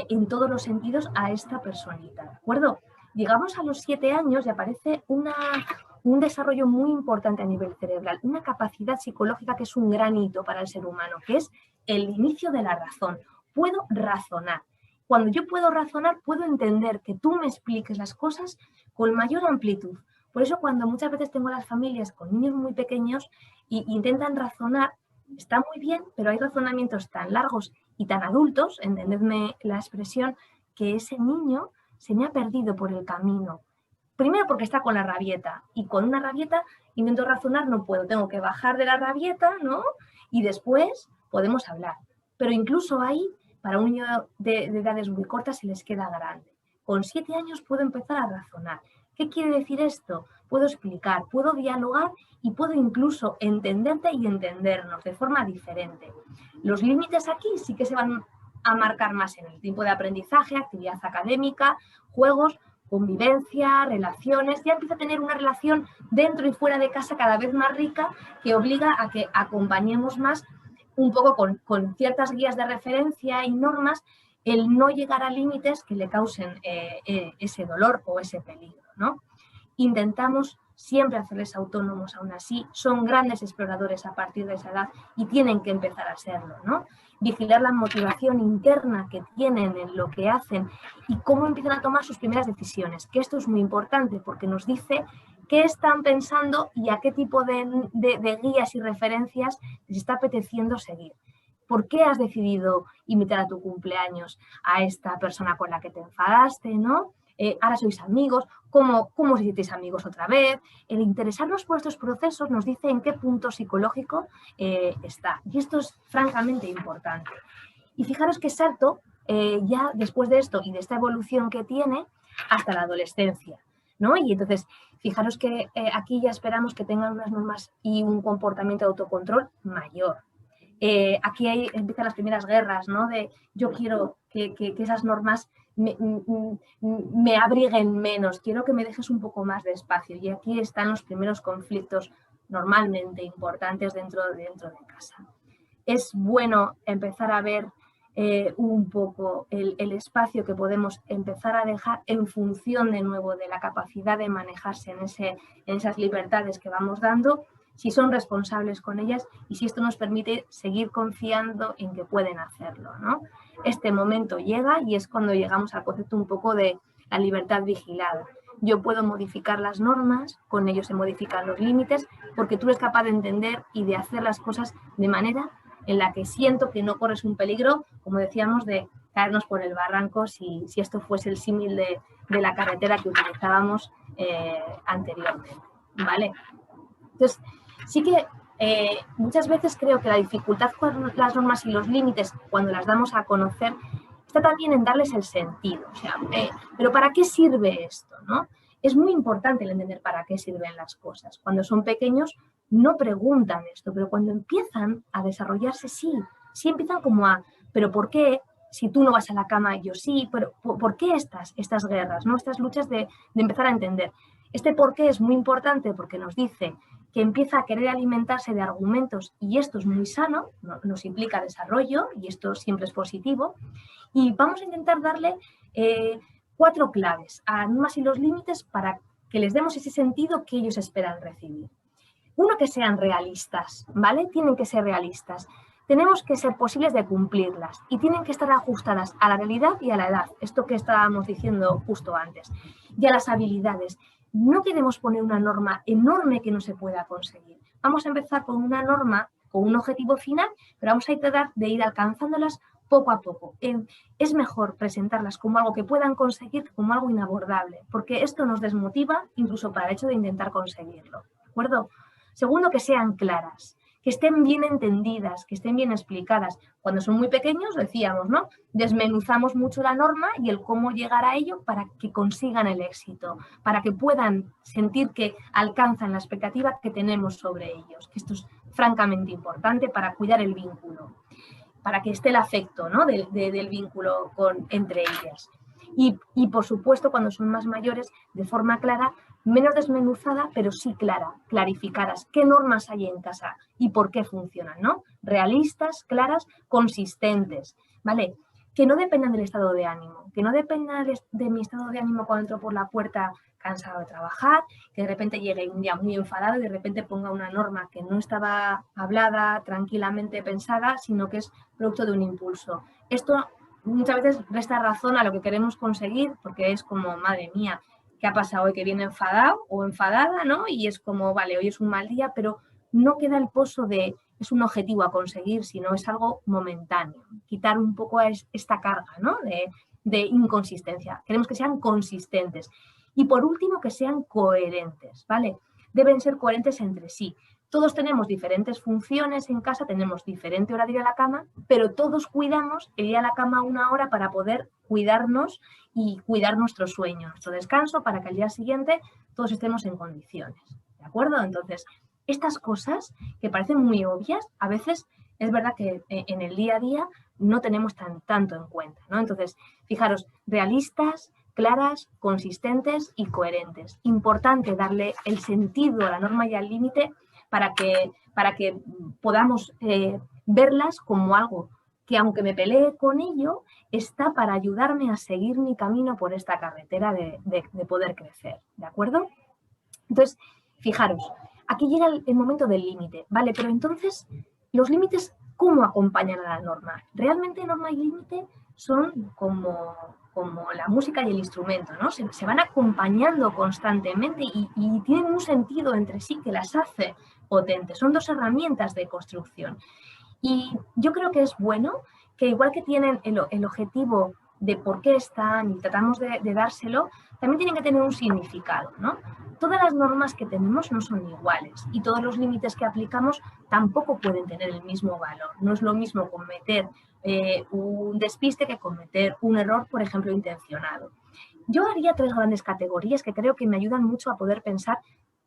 En todos los sentidos a esta personita, ¿de acuerdo? Llegamos a los 7 años y aparece un desarrollo muy importante a nivel cerebral, una capacidad psicológica que es un gran hito para el ser humano, que es el inicio de la razón. Puedo razonar. Cuando yo puedo razonar, puedo entender que tú me expliques las cosas con mayor amplitud. Por eso cuando muchas veces tengo las familias con niños muy pequeños e intentan razonar, está muy bien, pero hay razonamientos tan largos y tan adultos, entendedme la expresión, que ese niño se me ha perdido por el camino. Primero porque está con la rabieta y con una rabieta intento razonar, no puedo, tengo que bajar de la rabieta, ¿no? Y después podemos hablar. Pero incluso ahí, para un niño de edades muy cortas se les queda grande. Con 7 años puedo empezar a razonar. ¿Qué quiere decir esto? Puedo explicar, puedo dialogar y puedo incluso entenderte y entendernos de forma diferente. Los límites aquí sí que se van a marcar más en el tiempo de aprendizaje, actividad académica, juegos, convivencia, relaciones. Ya empieza a tener una relación dentro y fuera de casa cada vez más rica que obliga a que acompañemos más un poco con ciertas guías de referencia y normas, el no llegar a límites que le causen ese dolor o ese peligro, ¿no? Intentamos siempre hacerles autónomos aún así, son grandes exploradores a partir de esa edad y tienen que empezar a serlo, ¿no? Vigilar la motivación interna que tienen en lo que hacen y cómo empiezan a tomar sus primeras decisiones, que esto es muy importante porque nos dice qué están pensando y a qué tipo de guías y referencias les está apeteciendo seguir. ¿Por qué has decidido invitar a tu cumpleaños a esta persona con la que te enfadaste, ¿no? Ahora sois amigos, ¿cómo os hicisteis amigos otra vez? El interesarnos por estos procesos nos dice en qué punto psicológico está. Y esto es francamente importante. Y fijaros que salto ya después de esto y de esta evolución que tiene hasta la adolescencia, ¿no? Y entonces, fijaros que aquí ya esperamos que tengan unas normas y un comportamiento de autocontrol mayor. Aquí empiezan las primeras guerras, ¿no? De yo quiero que esas normas me abriguen menos, quiero que me dejes un poco más de espacio. Y aquí están los primeros conflictos normalmente importantes dentro de casa. Es bueno empezar a ver un poco el espacio que podemos empezar a dejar en función de nuevo de la capacidad de manejarse en esas libertades que vamos dando, si son responsables con ellas y si esto nos permite seguir confiando en que pueden hacerlo, ¿no? Este momento llega y es cuando llegamos al concepto un poco de la libertad vigilada. Yo puedo modificar las normas, con ello se modifican los límites, porque tú eres capaz de entender y de hacer las cosas de manera en la que siento que no corres un peligro, como decíamos, de caernos por el barranco si esto fuese el símil de la carretera que utilizábamos anteriormente, ¿vale? Entonces, sí que muchas veces creo que la dificultad con las normas y los límites, cuando las damos a conocer, está también en darles el sentido. O sea, ¿pero para qué sirve esto, no? Es muy importante el entender para qué sirven las cosas. Cuando son pequeños no preguntan esto, pero cuando empiezan a desarrollarse, sí empiezan como a, ¿pero por qué? Si tú no vas a la cama, yo sí, pero ¿por qué estas guerras, ¿no? Estas luchas de empezar a entender? Este por qué es muy importante porque nos dice que empieza a querer alimentarse de argumentos y esto es muy sano, nos implica desarrollo y esto siempre es positivo. Y vamos a intentar darle 4 claves a normas y los límites para que les demos ese sentido que ellos esperan recibir. Uno, que sean realistas, ¿vale? Tienen que ser realistas. Tenemos que ser posibles de cumplirlas y tienen que estar ajustadas a la realidad y a la edad, esto que estábamos diciendo justo antes, y a las habilidades. No queremos poner una norma enorme que no se pueda conseguir. Vamos a empezar con una norma, con un objetivo final, pero vamos a tratar de ir alcanzándolas poco a poco. Es mejor presentarlas como algo que puedan conseguir, como algo inabordable, porque esto nos desmotiva incluso para el hecho de intentar conseguirlo, ¿de acuerdo? Segundo, que sean claras, que estén bien entendidas, que estén bien explicadas. Cuando son muy pequeños, decíamos, ¿no? Desmenuzamos mucho la norma y el cómo llegar a ello para que consigan el éxito, para que puedan sentir que alcanzan la expectativa que tenemos sobre ellos, que esto es francamente importante para cuidar el vínculo. para que esté el afecto, ¿no? del vínculo entre ellas. Y por supuesto, cuando son más mayores, de forma clara, menos desmenuzada, pero sí clara, clarificadas. ¿Qué normas hay en casa y por qué funcionan, ¿no? Realistas, claras, consistentes, ¿vale? Que no dependan del estado de ánimo, que no dependan de mi estado de ánimo cuando entro por la puerta cansado de trabajar, que de repente llegue un día muy enfadado y de repente ponga una norma que no estaba hablada, tranquilamente pensada, sino que es producto de un impulso. Esto muchas veces resta razón a lo que queremos conseguir, porque es como, madre mía, ¿qué ha pasado hoy? Que viene enfadado o enfadada, ¿no? Y es como, vale, hoy es un mal día, pero no queda el pozo de, es un objetivo a conseguir, sino es algo momentáneo. Quitar un poco esta carga, ¿no? de inconsistencia. Queremos que sean consistentes. Y por último, que sean coherentes, ¿vale? Deben ser coherentes entre sí. Todos tenemos diferentes funciones en casa, tenemos diferente hora de ir a la cama, pero todos cuidamos el ir a la cama una hora para poder cuidarnos y cuidar nuestro sueño, nuestro descanso, para que al día siguiente todos estemos en condiciones. ¿De acuerdo? Entonces, estas cosas que parecen muy obvias, a veces es verdad que en el día a día no tenemos tanto en cuenta, ¿no? Entonces, fijaros, realistas, claras, consistentes y coherentes. Importante darle el sentido a la norma y al límite para que podamos verlas como algo que, aunque me pelee con ello, está para ayudarme a seguir mi camino por esta carretera de poder crecer, ¿de acuerdo? Entonces, fijaros, aquí llega el momento del límite, ¿vale? Pero entonces, los límites, ¿cómo acompañan a la norma? Realmente norma y límite son como la música y el instrumento, ¿no? Se van acompañando constantemente y tienen un sentido entre sí que las hace potentes. Son dos herramientas de construcción. Y yo creo que es bueno que, igual que tienen el objetivo de por qué están y tratamos de dárselo, también tienen que tener un significado, ¿no? Todas las normas que tenemos no son iguales y todos los límites que aplicamos tampoco pueden tener el mismo valor. No es lo mismo cometer un despiste que cometer un error, por ejemplo, intencionado. Yo haría 3 grandes categorías que creo que me ayudan mucho a poder pensar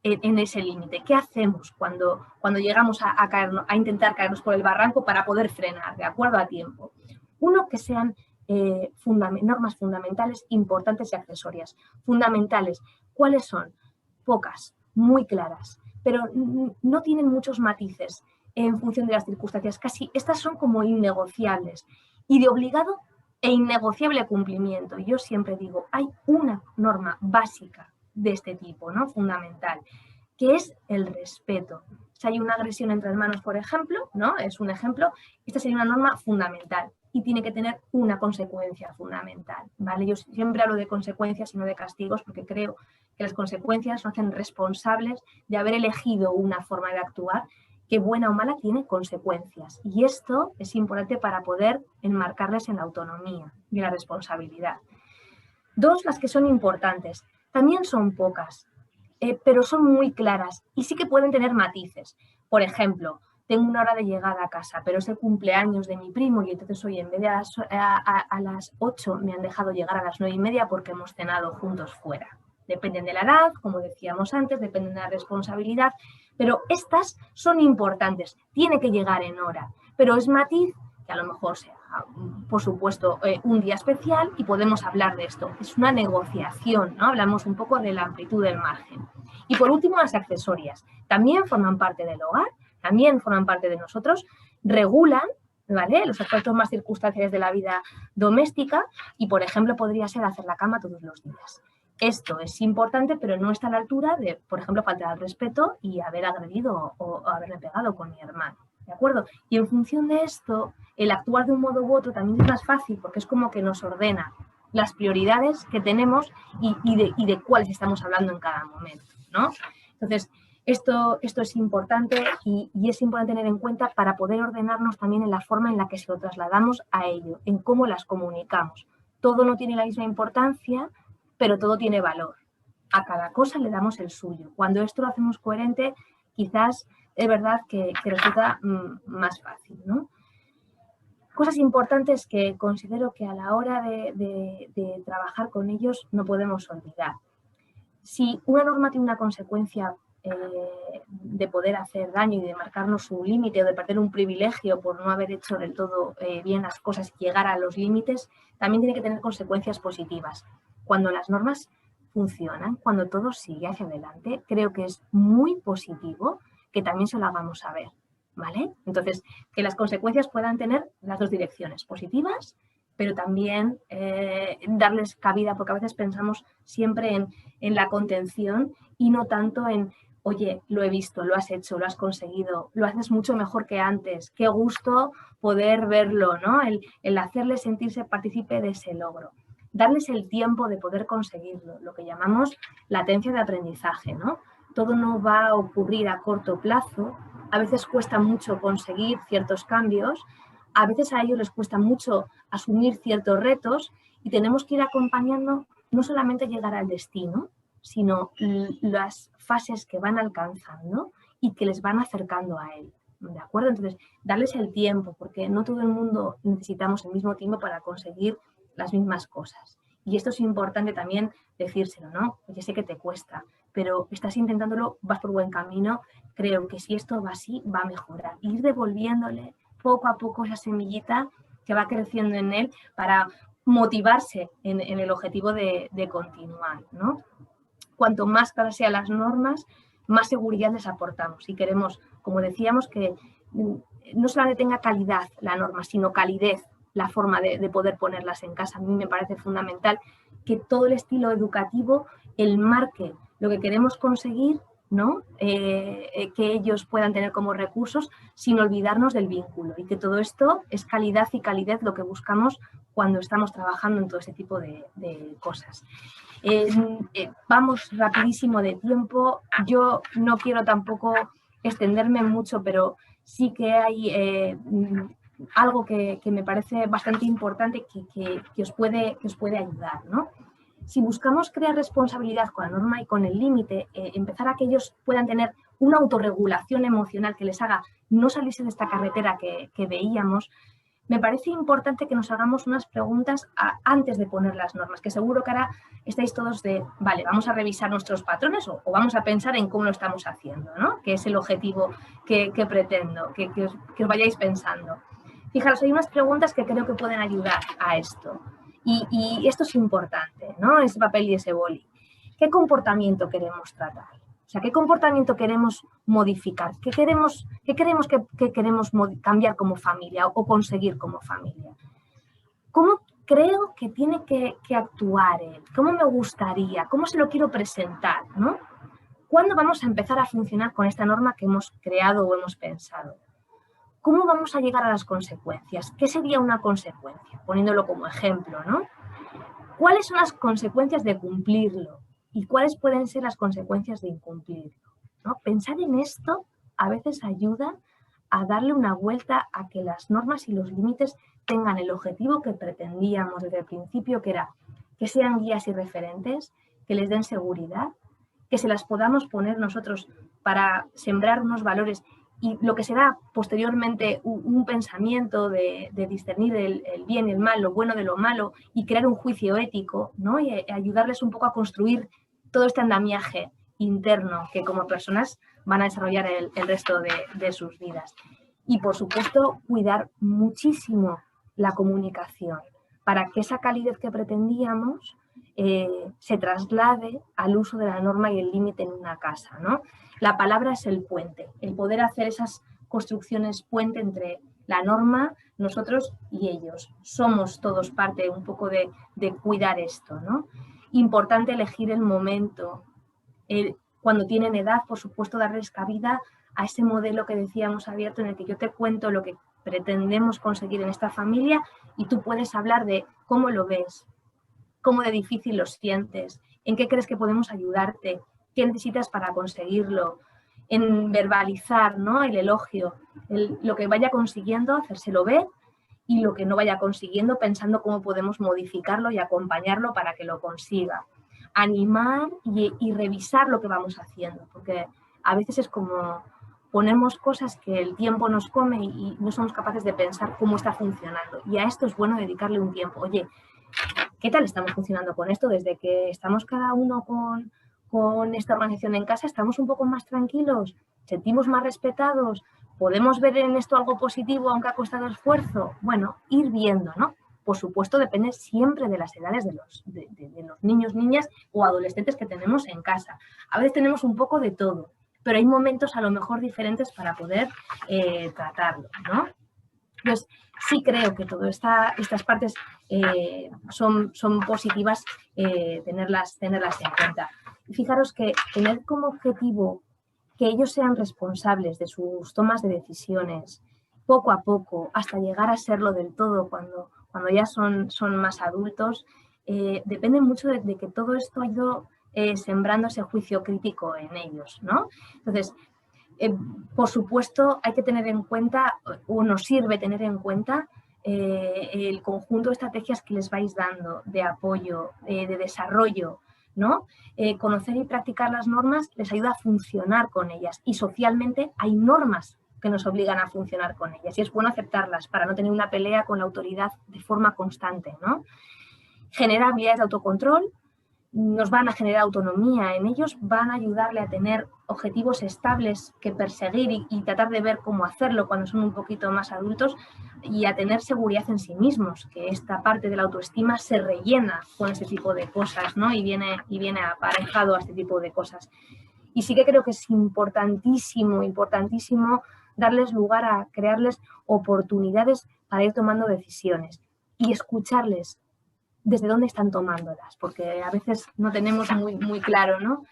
en ese límite. ¿Qué hacemos cuando llegamos a intentar caernos por el barranco para poder frenar, de acuerdo a tiempo? Uno, que sean normas fundamentales, importantes y accesorias. Fundamentales, ¿cuáles son? Pocas, muy claras, pero no tienen muchos matices en función de las circunstancias. Casi estas son como innegociables y de obligado e innegociable cumplimiento. Yo siempre digo, hay una norma básica de este tipo, ¿no? Fundamental, que es el respeto. Si hay una agresión entre hermanos, por ejemplo, ¿no? Es un ejemplo, esta sería una norma fundamental y tiene que tener una consecuencia fundamental, ¿vale? Yo siempre hablo de consecuencias y no de castigos, porque creo que las consecuencias nos hacen responsables de haber elegido una forma de actuar que, buena o mala, tiene consecuencias. Y esto es importante para poder enmarcarles en la autonomía y en la responsabilidad. 2, las que son importantes. También son pocas, pero son muy claras y sí que pueden tener matices. Por ejemplo, tengo una hora de llegada a casa, pero es el cumpleaños de mi primo y entonces hoy, en vez de a las 8, me han dejado llegar a las 9:30 porque hemos cenado juntos fuera. Dependen de la edad, como decíamos antes, dependen de la responsabilidad, pero estas son importantes. Tiene que llegar en hora, pero es matiz que a lo mejor sea, por supuesto, un día especial y podemos hablar de esto. Es una negociación, ¿no? Hablamos un poco de la amplitud del margen. Y por último, las accesorias. También forman parte del hogar, también forman parte de nosotros, regulan, ¿vale?, los aspectos más circunstanciales de la vida doméstica y, por ejemplo, podría ser hacer la cama todos los días. Esto es importante, pero no está a la altura de, por ejemplo, faltar al respeto y haber agredido o haberle pegado con mi hermano, ¿de acuerdo? Y en función de esto, el actuar de un modo u otro también es más fácil, porque es como que nos ordena las prioridades que tenemos y de cuáles estamos hablando en cada momento, ¿no? Entonces, esto es importante y es importante tener en cuenta para poder ordenarnos también en la forma en la que se lo trasladamos a ello, en cómo las comunicamos. Todo no tiene la misma importancia, pero todo tiene valor. A cada cosa le damos el suyo. Cuando esto lo hacemos coherente, quizás es verdad que resulta más fácil, ¿no? Cosas importantes que considero que a la hora de trabajar con ellos no podemos olvidar. Si una norma tiene una consecuencia de poder hacer daño y de marcarnos un límite o de perder un privilegio por no haber hecho del todo bien las cosas y llegar a los límites, también tiene que tener consecuencias positivas. Cuando las normas funcionan, cuando todo sigue hacia adelante, creo que es muy positivo que también se lo hagamos saber, ¿vale? Entonces, que las consecuencias puedan tener las dos direcciones, positivas, pero también darles cabida, porque a veces pensamos siempre en la contención y no tanto en, oye, lo he visto, lo has hecho, lo has conseguido, lo haces mucho mejor que antes, qué gusto poder verlo, ¿no? El hacerles sentirse partícipe de ese logro. Darles el tiempo de poder conseguirlo, lo que llamamos latencia de aprendizaje, ¿no? Todo no va a ocurrir a corto plazo, a veces cuesta mucho conseguir ciertos cambios, a veces a ellos les cuesta mucho asumir ciertos retos y tenemos que ir acompañando no solamente llegar al destino, sino las fases que van alcanzando y que les van acercando a él, ¿de acuerdo? Entonces, darles el tiempo, porque no todo el mundo necesitamos el mismo tiempo para conseguir las mismas cosas. Y esto es importante también decírselo, ¿no? Oye, sé que te cuesta, pero estás intentándolo, vas por buen camino, creo que si esto va así, va a mejorar. Ir devolviéndole poco a poco esa semillita que va creciendo en él para motivarse en el objetivo de continuar, ¿no? Cuanto más claras sean las normas, más seguridad les aportamos. Y queremos, como decíamos, que no solamente tenga calidad la norma, sino calidez la forma de poder ponerlas en casa. A mí me parece fundamental que todo el estilo educativo enmarque lo que queremos conseguir, ¿no? Que ellos puedan tener como recursos sin olvidarnos del vínculo y que todo esto es calidad y calidez lo que buscamos cuando estamos trabajando en todo ese tipo de cosas. Vamos rapidísimo de tiempo, yo no quiero tampoco extenderme mucho, pero sí que hay algo que me parece bastante importante que os puede ayudar, ¿no? Si buscamos crear responsabilidad con la norma y con el límite, empezar a que ellos puedan tener una autorregulación emocional que les haga no salirse de esta carretera que veíamos, me parece importante que nos hagamos unas preguntas antes de poner las normas, que seguro que ahora estáis todos de, vale, vamos a revisar nuestros patrones o vamos a pensar en cómo lo estamos haciendo, ¿no? Que es el objetivo que pretendo, que os vayáis pensando. Fijaros, hay unas preguntas que creo que pueden ayudar a esto. Y esto es importante, ¿no? Ese papel y ese boli. ¿Qué comportamiento queremos tratar? O sea, ¿qué comportamiento queremos modificar? ¿Qué queremos cambiar como familia o conseguir como familia? ¿Cómo creo que tiene que actuar él? ¿Cómo me gustaría? ¿Cómo se lo quiero presentar? ¿No? ¿Cuándo vamos a empezar a funcionar con esta norma que hemos creado o hemos pensado? ¿Cómo vamos a llegar a las consecuencias? ¿Qué sería una consecuencia? Poniéndolo como ejemplo, ¿no? ¿Cuáles son las consecuencias de cumplirlo? ¿Y cuáles pueden ser las consecuencias de incumplirlo? ¿No? Pensar en esto a veces ayuda a darle una vuelta a que las normas y los límites tengan el objetivo que pretendíamos desde el principio, que era que sean guías y referentes, que les den seguridad, que se las podamos poner nosotros para sembrar unos valores y lo que será posteriormente un pensamiento de discernir el bien y el mal, lo bueno de lo malo y crear un juicio ético, ¿no? Y ayudarles un poco a construir todo este andamiaje interno que como personas van a desarrollar el resto de sus vidas. Y por supuesto cuidar muchísimo la comunicación para que esa calidez que pretendíamos se traslade al uso de la norma y el límite en una casa, ¿no? La palabra es el puente, el poder hacer esas construcciones puente entre la norma, nosotros y ellos. Somos todos parte un poco de cuidar esto, ¿no? Importante elegir el momento. Cuando tienen edad, por supuesto, darles cabida a ese modelo que decíamos abierto en el que yo te cuento lo que pretendemos conseguir en esta familia y tú puedes hablar de cómo lo ves, cómo de difícil lo sientes, en qué crees que podemos ayudarte, qué necesitas para conseguirlo, en verbalizar, ¿no? El elogio, lo que vaya consiguiendo, hacérselo ver y lo que no vaya consiguiendo, pensando cómo podemos modificarlo y acompañarlo para que lo consiga. Animar y revisar lo que vamos haciendo, porque a veces es como ponemos cosas que el tiempo nos come y no somos capaces de pensar cómo está funcionando. Y a esto es bueno dedicarle un tiempo. Oye, ¿qué tal estamos funcionando con esto? Desde que estamos cada uno con esta organización en casa? ¿Estamos un poco más tranquilos? ¿Sentimos más respetados? ¿Podemos ver en esto algo positivo aunque ha costado esfuerzo? Bueno, ir viendo, ¿no? Por supuesto, depende siempre de las edades de los niños, niñas o adolescentes que tenemos en casa. A veces tenemos un poco de todo, pero hay momentos a lo mejor diferentes para poder tratarlo, ¿no? Entonces, sí creo que todas estas partes son positivas tenerlas en cuenta. Y fijaros que tener como objetivo que ellos sean responsables de sus tomas de decisiones poco a poco, hasta llegar a serlo del todo cuando ya son más adultos, depende mucho de que todo esto ha ido sembrando ese juicio crítico en ellos, ¿no? Entonces, por supuesto, hay que tener en cuenta, o nos sirve tener en cuenta, el conjunto de estrategias que les vais dando, de apoyo, de desarrollo, ¿no? Conocer y practicar las normas les ayuda a funcionar con ellas, y socialmente hay normas que nos obligan a funcionar con ellas, y es bueno aceptarlas para no tener una pelea con la autoridad de forma constante, ¿no? Genera habilidades de autocontrol, nos van a generar autonomía en ellos, van a ayudarle a tener objetivos estables que perseguir y tratar de ver cómo hacerlo cuando son un poquito más adultos, y a tener seguridad en sí mismos, que esta parte de la autoestima se rellena con este tipo de cosas, ¿no? y viene aparejado a este tipo de cosas. Y sí que creo que es importantísimo darles lugar a crearles oportunidades para ir tomando decisiones y escucharles desde dónde están tomándolas, porque a veces no tenemos muy claro, ¿no?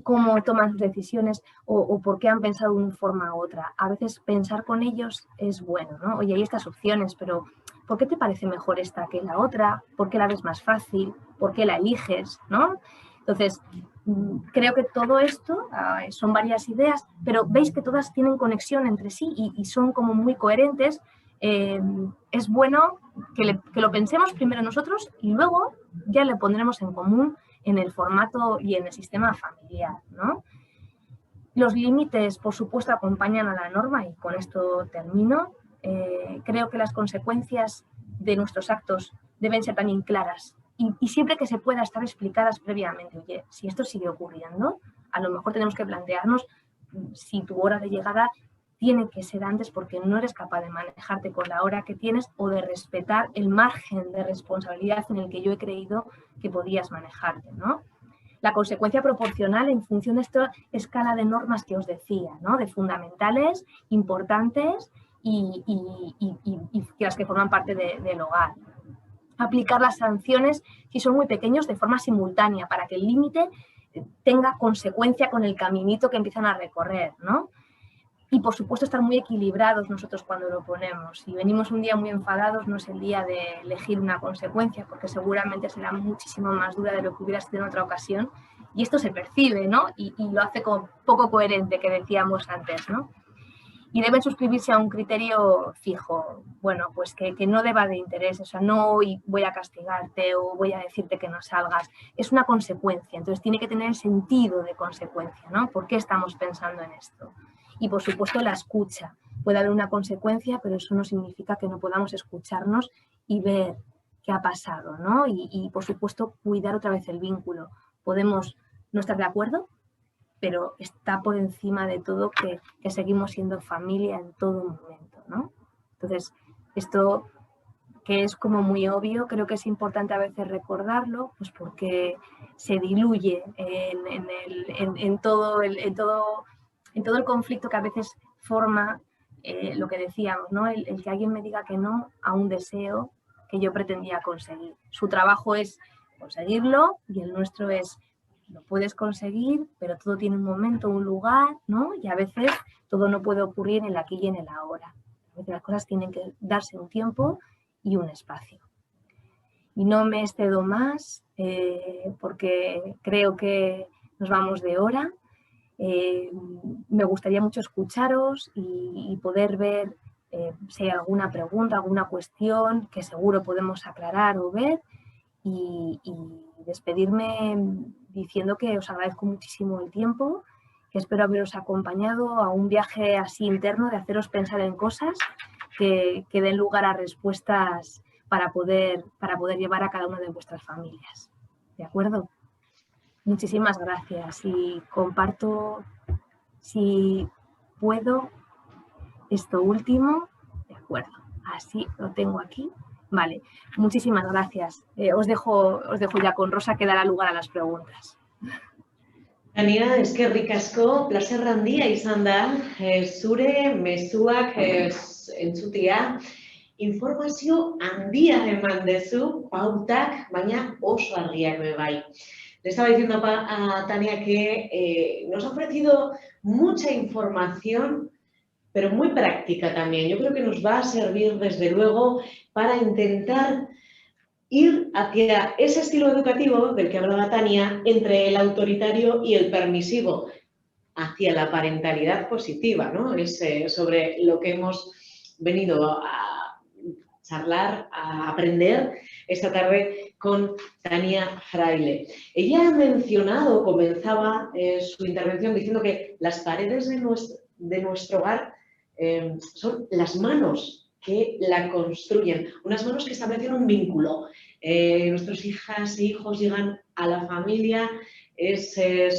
Cómo toman decisiones o por qué han pensado de una forma u otra. A veces pensar con ellos es bueno, ¿no? Oye, hay estas opciones, pero ¿por qué te parece mejor esta que la otra? ¿Por qué la ves más fácil? ¿Por qué la eliges? ¿No? Entonces, creo que todo esto son varias ideas, pero veis que todas tienen conexión entre sí y son como muy coherentes. Es bueno que lo pensemos primero nosotros y luego ya le pondremos en común en el formato y en el sistema familiar, ¿no? Los límites, por supuesto, acompañan a la norma, y con esto termino. Creo que las consecuencias de nuestros actos deben ser también claras y siempre que se pueda estar explicadas previamente. Oye, si esto sigue ocurriendo, a lo mejor tenemos que plantearnos si tu hora de llegada tiene que ser antes porque no eres capaz de manejarte con la hora que tienes o de respetar el margen de responsabilidad en el que yo he creído que podías manejarte, ¿no? La consecuencia proporcional en función de esta escala de normas que os decía, ¿no? De fundamentales, importantes y las que forman parte del hogar. Aplicar las sanciones, si son muy pequeños, de forma simultánea para que el límite tenga consecuencia con el caminito que empiezan a recorrer, ¿no? Y, por supuesto, estar muy equilibrados nosotros cuando lo ponemos. Si venimos un día muy enfadados, no es el día de elegir una consecuencia, porque seguramente será muchísimo más dura de lo que hubiera sido en otra ocasión. Y esto se percibe, ¿no? Y lo hace como poco coherente, que decíamos antes, ¿no? Y deben suscribirse a un criterio fijo, bueno, pues que no deba de interés, o sea, no hoy voy a castigarte o voy a decirte que no salgas, es una consecuencia, entonces tiene que tener sentido de consecuencia, ¿no? ¿Por qué estamos pensando en esto? Y, por supuesto, la escucha. Puede haber una consecuencia, pero eso no significa que no podamos escucharnos y ver qué ha pasado, ¿no? Y por supuesto, cuidar otra vez el vínculo. Podemos no estar de acuerdo, pero está por encima de todo que seguimos siendo familia en todo momento, ¿no? Entonces, esto que es como muy obvio, creo que es importante a veces recordarlo, pues porque se diluye en todo el conflicto que a veces forma lo que decíamos, ¿no? El que alguien me diga que no a un deseo que yo pretendía conseguir. Su trabajo es conseguirlo y el nuestro es, lo puedes conseguir, pero todo tiene un momento, un lugar, ¿no? Y a veces todo no puede ocurrir en el aquí y en el ahora. A veces las cosas tienen que darse un tiempo y un espacio. Y no me excedo más porque creo que nos vamos de hora. Me gustaría mucho escucharos y poder ver si hay alguna pregunta, alguna cuestión que seguro podemos aclarar o ver, y despedirme diciendo que os agradezco muchísimo el tiempo, que espero haberos acompañado a un viaje así interno de haceros pensar en cosas que den lugar a respuestas para poder llevar a cada una de vuestras familias. ¿De acuerdo? Muchísimas gracias y comparto, si puedo, esto último. De acuerdo, así lo tengo aquí. Vale, muchísimas gracias. Os dejo ya con Rosa, que dará lugar a las preguntas. Tania, eskerrik asko, placer handia izan da, zure mezuak entzutea, informazio handia eman dezu, pautak, baina oso argiak be bai. Le estaba diciendo a Tania que nos ha ofrecido mucha información, pero muy práctica también. Yo creo que nos va a servir, desde luego, para intentar ir hacia ese estilo educativo del que hablaba Tania, entre el autoritario y el permisivo, hacia la parentalidad positiva, ¿no? Es sobre lo que hemos venido a charlar, a aprender esta tarde con Tania Fraile. Ella ha mencionado, comenzaba su intervención diciendo que las paredes de nuestro hogar son las manos que la construyen, unas manos que establecen un vínculo. Nuestras hijas e hijos llegan a la familia, es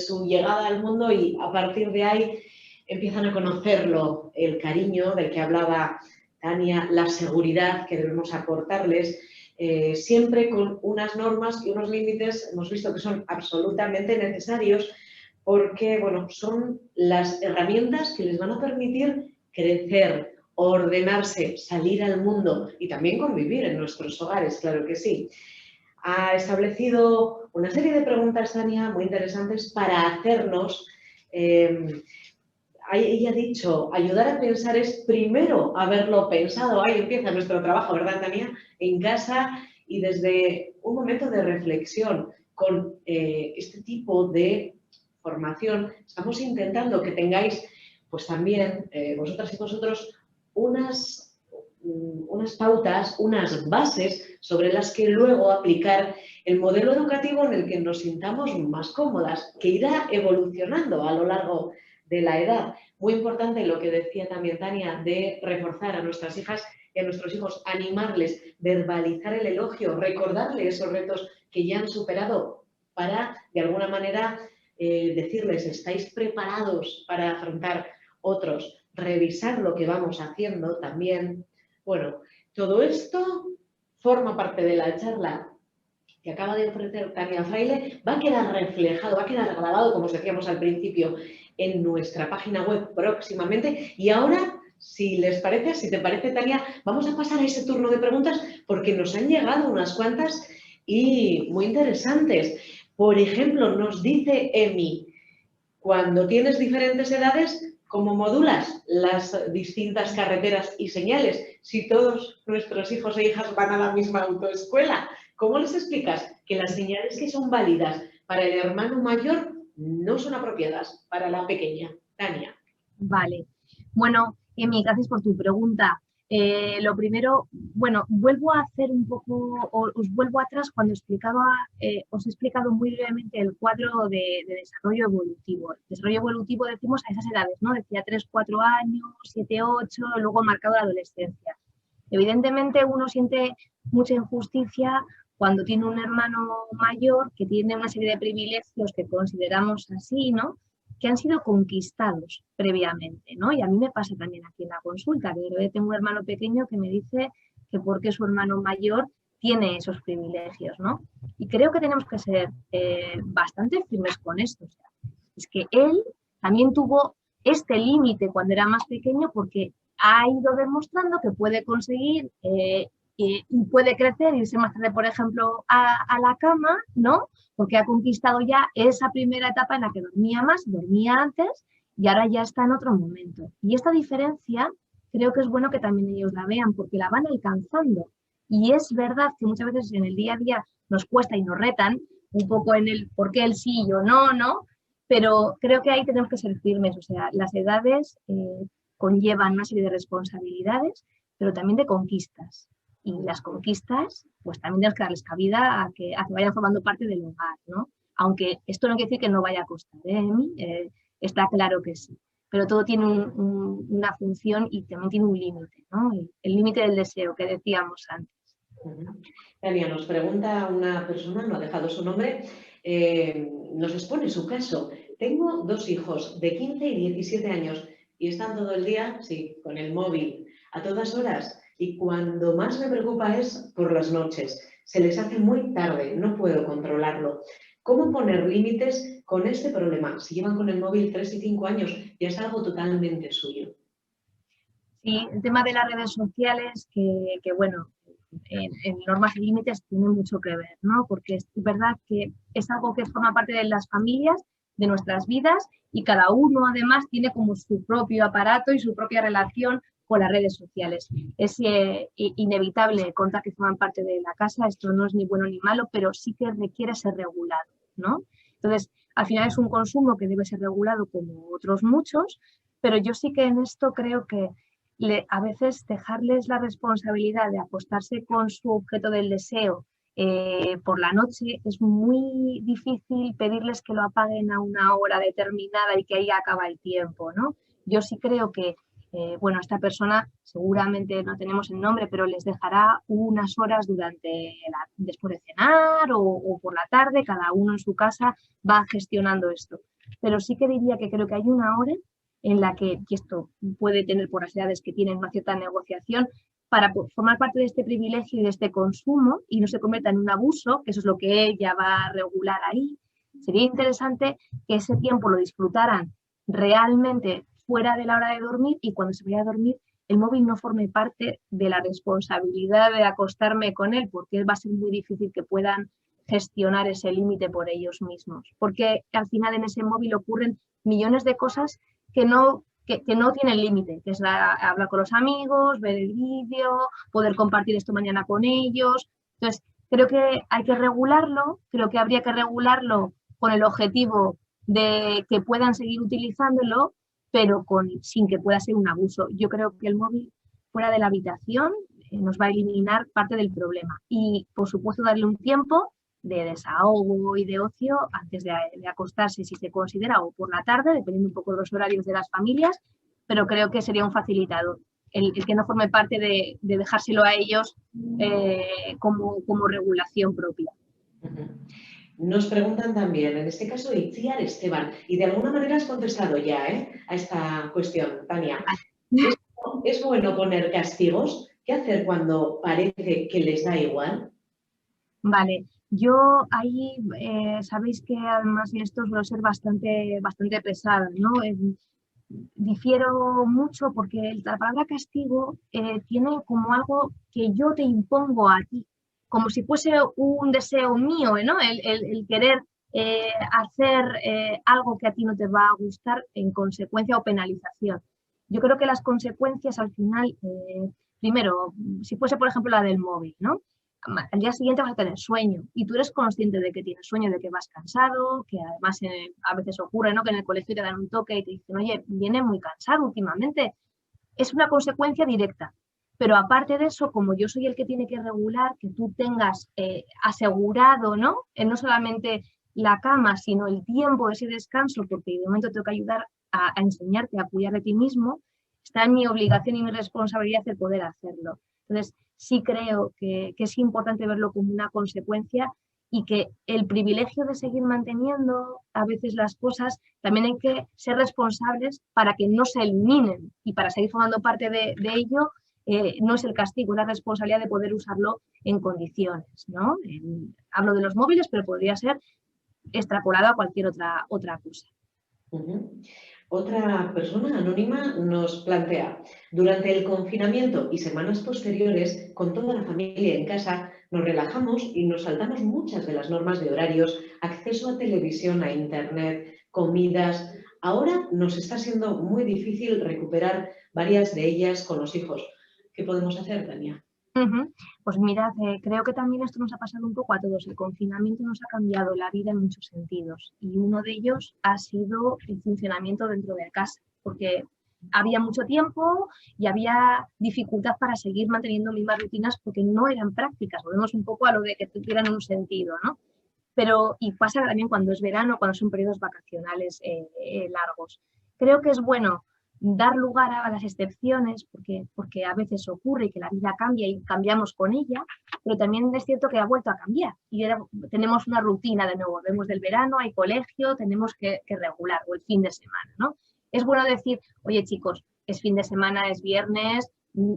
su llegada al mundo y a partir de ahí empiezan a conocerlo, el cariño del que hablaba Tania, la seguridad que debemos aportarles, siempre con unas normas y unos límites, hemos visto que son absolutamente necesarios porque, bueno, son las herramientas que les van a permitir crecer, ordenarse, salir al mundo y también convivir en nuestros hogares, claro que sí. Ha establecido una serie de preguntas, Tania, muy interesantes para hacernos. Ella ha dicho, ayudar a pensar es primero haberlo pensado. Ahí empieza nuestro trabajo, ¿verdad, Tania? En casa y desde un momento de reflexión con este tipo de formación, estamos intentando que tengáis, pues también, vosotras y vosotros, unas pautas, unas bases sobre las que luego aplicar el modelo educativo en el que nos sintamos más cómodas, que irá evolucionando a lo largo de la edad. Muy importante lo que decía también Tania, de reforzar a nuestras hijas y a nuestros hijos, animarles, verbalizar el elogio, recordarles esos retos que ya han superado para, de alguna manera, decirles, ¿estáis preparados para afrontar otros? Revisar lo que vamos haciendo también. Bueno, todo esto forma parte de la charla que acaba de ofrecer Tania Fraile, va a quedar reflejado, va a quedar grabado, como os decíamos al principio, en nuestra página web próximamente. Y ahora, si les parece, si te parece, Tania, vamos a pasar a ese turno de preguntas porque nos han llegado unas cuantas y muy interesantes. Por ejemplo, nos dice Emi, cuando tienes diferentes edades, ¿cómo modulas las distintas carreteras y señales? Si todos nuestros hijos e hijas van a la misma autoescuela, ¿cómo les explicas que las señales que son válidas para el hermano mayor no son apropiadas para la pequeña? Tania. Vale. Bueno, Emi, gracias por tu pregunta. Lo primero, bueno, vuelvo a hacer un poco, os vuelvo atrás cuando explicaba, os he explicado muy brevemente el cuadro de desarrollo evolutivo. El desarrollo evolutivo decimos a esas edades, ¿no? Decía 3, 4 años, 7, 8, luego marcado la adolescencia. Evidentemente uno siente mucha injusticia cuando tiene un hermano mayor que tiene una serie de privilegios que consideramos así, ¿no?, que han sido conquistados previamente, ¿no? Y a mí me pasa también aquí en la consulta, que yo tengo un hermano pequeño que me dice que porque su hermano mayor tiene esos privilegios, ¿no? Y creo que tenemos que ser bastante firmes con esto. O sea, es que él también tuvo este límite cuando era más pequeño porque ha ido demostrando que puede conseguir y puede crecer, irse más tarde, por ejemplo, a la cama, ¿no? Porque ha conquistado ya esa primera etapa en la que dormía más, dormía antes y ahora ya está en otro momento. Y esta diferencia creo que es bueno que también ellos la vean porque la van alcanzando. Y es verdad que muchas veces en el día a día nos cuesta y nos retan un poco en el por qué él sí y yo no, ¿no? Pero creo que ahí tenemos que ser firmes. O sea, las edades conllevan una serie de responsabilidades, pero también de conquistas. Y las conquistas, pues también tenemos que darles cabida a que vayan formando parte del hogar, ¿no? Aunque esto no quiere decir que no vaya a costar, está claro que sí. Pero todo tiene una función y también tiene un límite, ¿no? El límite del deseo que decíamos antes. Tania, nos pregunta una persona, no ha dejado su nombre, nos expone su caso. Tengo 2 hijos de 15 y 17 años y están todo el día, sí, con el móvil, a todas horas. Y cuando más me preocupa es por las noches. Se les hace muy tarde, no puedo controlarlo. ¿Cómo poner límites con este problema? Si llevan con el móvil 3 y 5 años, ya es algo totalmente suyo. Sí, el tema de las redes sociales, que bueno, en normas y límites tiene mucho que ver, ¿no? Porque es verdad que es algo que forma parte de las familias, de nuestras vidas, y cada uno además tiene como su propio aparato y su propia relación con las redes sociales. Es inevitable contar que forman parte de la casa, esto no es ni bueno ni malo, pero sí que requiere ser regulado, ¿no? Entonces, al final es un consumo que debe ser regulado como otros muchos, pero yo sí que en esto creo que a veces dejarles la responsabilidad de acostarse con su objeto del deseo por la noche es muy difícil pedirles que lo apaguen a una hora determinada y que ahí acaba el tiempo, ¿no? Yo sí creo que, bueno, esta persona seguramente no tenemos el nombre, pero les dejará unas horas después de cenar o por la tarde, cada uno en su casa va gestionando esto. Pero sí que diría que creo que hay una hora en la que, y esto puede tener por las edades que tienen una cierta negociación, para formar parte de este privilegio y de este consumo y no se convierta en un abuso, que eso es lo que ella va a regular ahí, sería interesante que ese tiempo lo disfrutaran realmente fuera de la hora de dormir y cuando se vaya a dormir el móvil no forme parte de la responsabilidad de acostarme con él, porque va a ser muy difícil que puedan gestionar ese límite por ellos mismos, porque al final en ese móvil ocurren millones de cosas que no tienen límite, que es hablar con los amigos, ver el vídeo, poder compartir esto mañana con ellos. Entonces, creo que hay que regularlo, creo que habría que regularlo con el objetivo de que puedan seguir utilizándolo, pero sin que pueda ser un abuso. Yo creo que el móvil fuera de la habitación nos va a eliminar parte del problema. Y, por supuesto, darle un tiempo de desahogo y de ocio antes de acostarse, si se considera, o por la tarde, dependiendo un poco de los horarios de las familias, pero creo que sería un facilitador el que no forme parte de dejárselo a ellos como regulación propia. Nos preguntan también, en este caso, Itziar Esteban, y de alguna manera has contestado ya a esta cuestión, Tania. ¿Es bueno poner castigos? ¿Qué hacer cuando parece que les da igual? Vale, yo ahí sabéis que además en esto suelo ser bastante pesada, ¿no? Difiero mucho porque la palabra castigo tiene como algo que yo te impongo a ti, como si fuese un deseo mío, ¿no? El querer hacer algo que a ti no te va a gustar en consecuencia o penalización. Yo creo que las consecuencias al final, primero, si fuese por ejemplo la del móvil, ¿no? Al día siguiente vas a tener sueño y tú eres consciente de que tienes sueño, de que vas cansado, que además a veces ocurre, ¿no? Que en el colegio te dan un toque y te dicen, oye, viene muy cansado últimamente. Es una consecuencia directa. Pero aparte de eso, como yo soy el que tiene que regular, que tú tengas asegurado, ¿no? No solamente la cama, sino el tiempo, ese descanso, porque de momento tengo que ayudar a enseñarte a cuidar de ti mismo, está en mi obligación y mi responsabilidad el poder hacerlo. Entonces, sí creo que es importante verlo como una consecuencia y que el privilegio de seguir manteniendo a veces las cosas, también hay que ser responsables para que no se eliminen y para seguir formando parte de ello, no es el castigo, es la responsabilidad de poder usarlo en condiciones, ¿no? Hablo de los móviles, pero podría ser extrapolado a cualquier otra cosa. Otra persona anónima nos plantea, durante el confinamiento y semanas posteriores, con toda la familia en casa, nos relajamos y nos saltamos muchas de las normas de horarios, acceso a televisión, a internet, comidas. Ahora nos está siendo muy difícil recuperar varias de ellas con los hijos. ¿Qué podemos hacer, Tania? Pues mirad, creo que también esto nos ha pasado un poco a todos. El confinamiento nos ha cambiado la vida en muchos sentidos y uno de ellos ha sido el funcionamiento dentro de casa, porque había mucho tiempo y había dificultad para seguir manteniendo mismas rutinas porque no eran prácticas. Volvemos un poco a lo de que tuvieran un sentido, ¿no? Pero, y pasa también cuando es verano, cuando son periodos vacacionales largos. Creo que es bueno dar lugar a las excepciones, porque a veces ocurre que la vida cambia y cambiamos con ella, pero también es cierto que ha vuelto a cambiar y ahora tenemos una rutina de nuevo, vemos del verano, hay colegio, tenemos que regular, o el fin de semana, ¿no? Es bueno decir, oye chicos, es fin de semana, es viernes,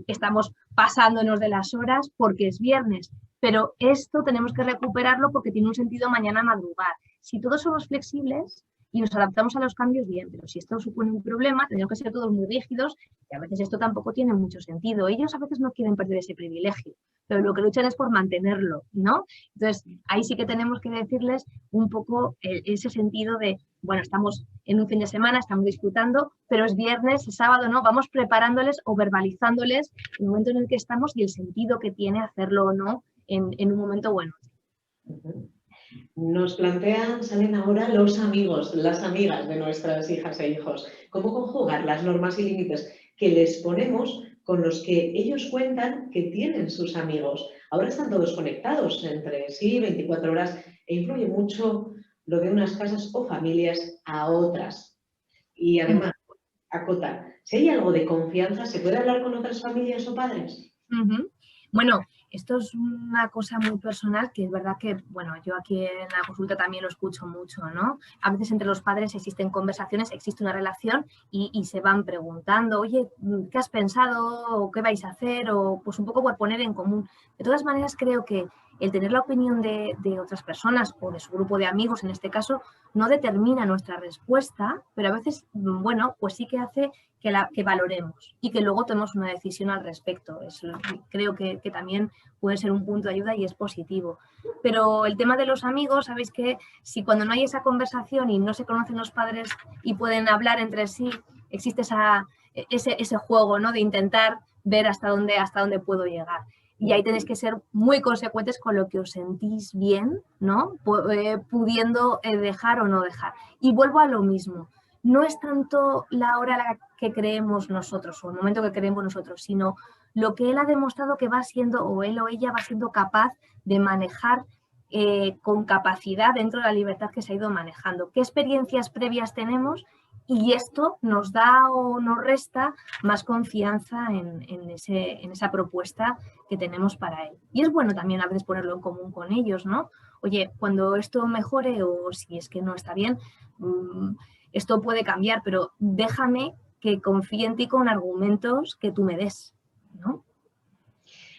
estamos pasándonos de las horas porque es viernes, pero esto tenemos que recuperarlo porque tiene un sentido mañana madrugar. Si todos somos flexibles y nos adaptamos a los cambios, bien, pero si esto supone un problema, tenemos que ser todos muy rígidos y a veces esto tampoco tiene mucho sentido. Ellos a veces no quieren perder ese privilegio, pero lo que luchan es por mantenerlo, ¿no? Entonces, ahí sí que tenemos que decirles un poco ese sentido de, bueno, estamos en un fin de semana, estamos disfrutando, pero es viernes, es sábado, ¿no? Vamos preparándoles o verbalizándoles el momento en el que estamos y el sentido que tiene hacerlo o no en un momento bueno. Nos plantean, salen ahora los amigos, las amigas de nuestras hijas e hijos. ¿Cómo conjugar las normas y límites que les ponemos con los que ellos cuentan que tienen sus amigos? Ahora están todos conectados entre sí, 24 horas, e influye mucho lo de unas casas o familias a otras. Y además, acota, si hay algo de confianza, ¿se puede hablar con otras familias o padres? Bueno, esto es una cosa muy personal que es verdad que, bueno, yo aquí en la consulta también lo escucho mucho, ¿no? A veces entre los padres existen conversaciones, existe una relación y se van preguntando, oye, ¿qué has pensado? ¿O qué vais a hacer? O pues un poco por poner en común. De todas maneras, creo que el tener la opinión de otras personas o de su grupo de amigos, en este caso, no determina nuestra respuesta, pero a veces, bueno, pues sí que hace que valoremos y que luego tomemos una decisión al respecto. Creo que también puede ser un punto de ayuda y es positivo. Pero el tema de los amigos, sabéis que si cuando no hay esa conversación y no se conocen los padres y pueden hablar entre sí, existe ese juego, ¿no? De intentar ver hasta dónde puedo llegar. Y ahí tenéis que ser muy consecuentes con lo que os sentís bien, ¿no? Pudiendo dejar o no dejar. Y vuelvo a lo mismo. No es tanto la hora a la que creemos nosotros o el momento que creemos nosotros, sino lo que él ha demostrado que va siendo, o él o ella va siendo capaz de manejar con capacidad dentro de la libertad que se ha ido manejando. ¿Qué experiencias previas tenemos? Y esto nos da o nos resta más confianza en esa propuesta que tenemos para él. Y es bueno también a veces ponerlo en común con ellos, ¿no? Oye, cuando esto mejore o si es que no está bien, esto puede cambiar, pero déjame que confíe en ti con argumentos que tú me des, ¿no?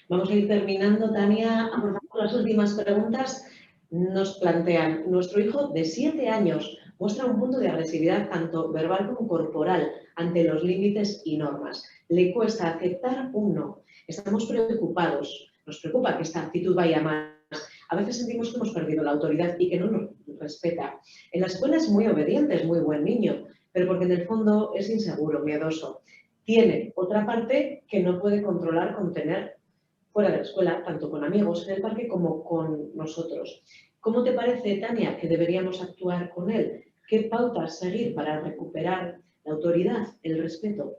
Vamos a ir terminando, Tania, abordando las últimas preguntas. Nos plantean, nuestro hijo de 7 años muestra un punto de agresividad tanto verbal como corporal ante los límites y normas. Le cuesta aceptar un no. Estamos preocupados. Nos preocupa que esta actitud vaya más. A veces sentimos que hemos perdido la autoridad y que no nos respeta. En la escuela es muy obediente, es muy buen niño, pero porque en el fondo es inseguro, miedoso. Tiene otra parte que no puede controlar, contener fuera de la escuela, tanto con amigos en el parque como con nosotros. ¿Cómo te parece, Tania, que deberíamos actuar con él? ¿Qué pautas seguir para recuperar la autoridad, el respeto?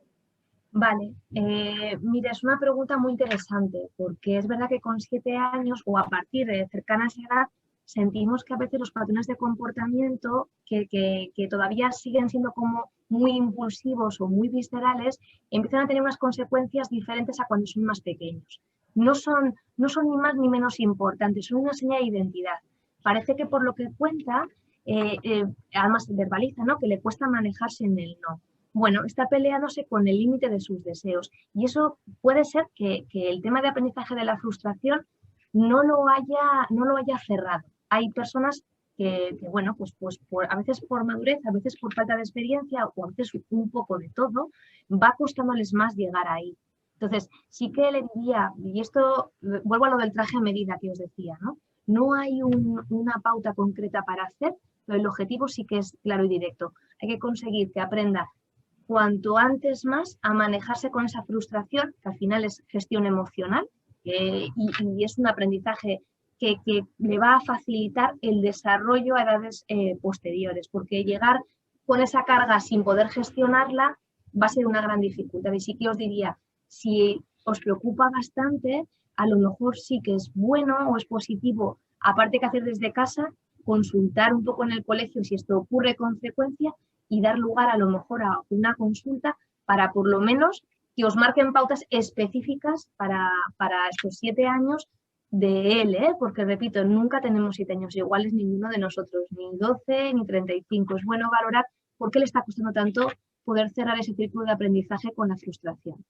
Vale, mira, es una pregunta muy interesante porque es verdad que con 7 años o a partir de cercana a esa edad sentimos que a veces los patrones de comportamiento que todavía siguen siendo como muy impulsivos o muy viscerales empiezan a tener unas consecuencias diferentes a cuando son más pequeños. No son ni más ni menos importantes, son una señal de identidad. Parece que por lo que cuenta, además verbaliza, ¿no? Que le cuesta manejarse en el no. Bueno, está peleándose con el límite de sus deseos y eso puede ser que el tema de aprendizaje de la frustración no lo haya cerrado. Hay personas que bueno, pues a veces por madurez, a veces por falta de experiencia o a veces un poco de todo, va costándoles más llegar ahí. Entonces, sí que le diría, y esto vuelvo a lo del traje a medida que os decía, ¿no? No hay una pauta concreta para hacer, pero el objetivo sí que es claro y directo. Hay que conseguir que aprenda cuanto antes más a manejarse con esa frustración, que al final es gestión emocional, y es un aprendizaje que le va a facilitar el desarrollo a edades posteriores, porque llegar con esa carga sin poder gestionarla va a ser una gran dificultad. Y sí que os diría, si os preocupa bastante, a lo mejor sí que es bueno o es positivo, aparte que hacer desde casa, consultar un poco en el colegio si esto ocurre con frecuencia y dar lugar a lo mejor a una consulta para por lo menos que os marquen pautas específicas para estos 7 años de él, porque repito, nunca tenemos 7 años iguales ninguno de nosotros, ni 12 ni 35. Es bueno valorar por qué le está costando tanto poder cerrar ese círculo de aprendizaje con la frustración.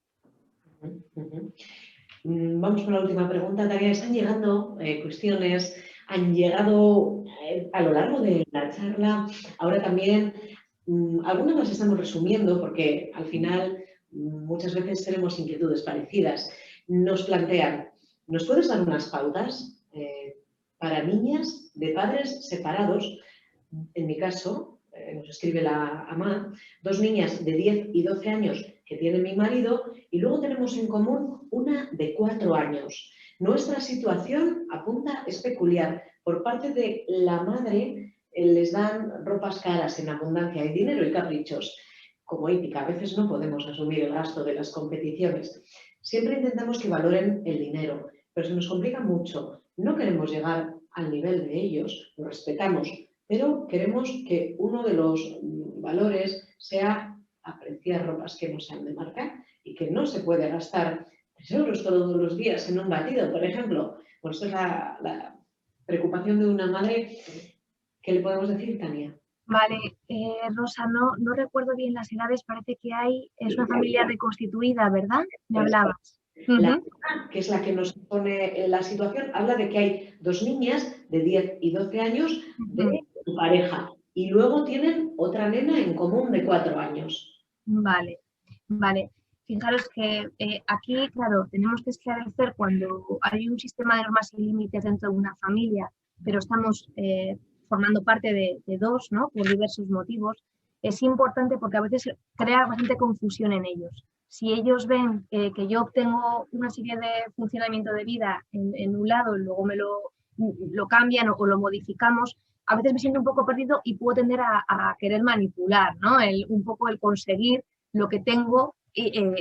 Vamos con la última pregunta, Tania. Están llegando cuestiones, han llegado a lo largo de la charla. Ahora también, algunas las estamos resumiendo porque al final muchas veces tenemos inquietudes parecidas. Nos plantean, ¿nos puedes dar unas pautas para niñas de padres separados? En mi caso, nos escribe la AMA, 2 niñas de 10 y 12 años que tiene mi marido y luego tenemos en común una de 4 años. Nuestra situación apunta es peculiar. Por parte de la madre les dan ropas caras en abundancia y dinero y caprichos. Como hípica, a veces no podemos asumir el gasto de las competiciones. Siempre intentamos que valoren el dinero, pero se nos complica mucho. No queremos llegar al nivel de ellos, lo respetamos, pero queremos que uno de los valores sea apreciar ropas que no sean de marca y que no se puede gastar 3 euros todos los días en un batido, por ejemplo. Bueno, esto es la preocupación de una madre. ¿Qué le podemos decir, Tania? Vale, Rosa, no recuerdo bien las edades, parece que es una familia reconstituida, ¿verdad? Me hablabas. La que es la que nos pone en la situación, habla de que hay 2 niñas de 10 y 12 años de su pareja y luego tienen otra nena en común de 4 años. Vale. Fijaros que aquí, claro, tenemos que esclarecer cuando hay un sistema de normas y límites dentro de una familia, pero estamos formando parte de 2, ¿no? Por diversos motivos. Es importante porque a veces crea bastante confusión en ellos. Si ellos ven que yo obtengo una serie de funcionamiento de vida en un lado y luego me lo cambian o lo modificamos, a veces me siento un poco perdido y puedo tender a querer manipular, ¿no? Un poco el conseguir lo que tengo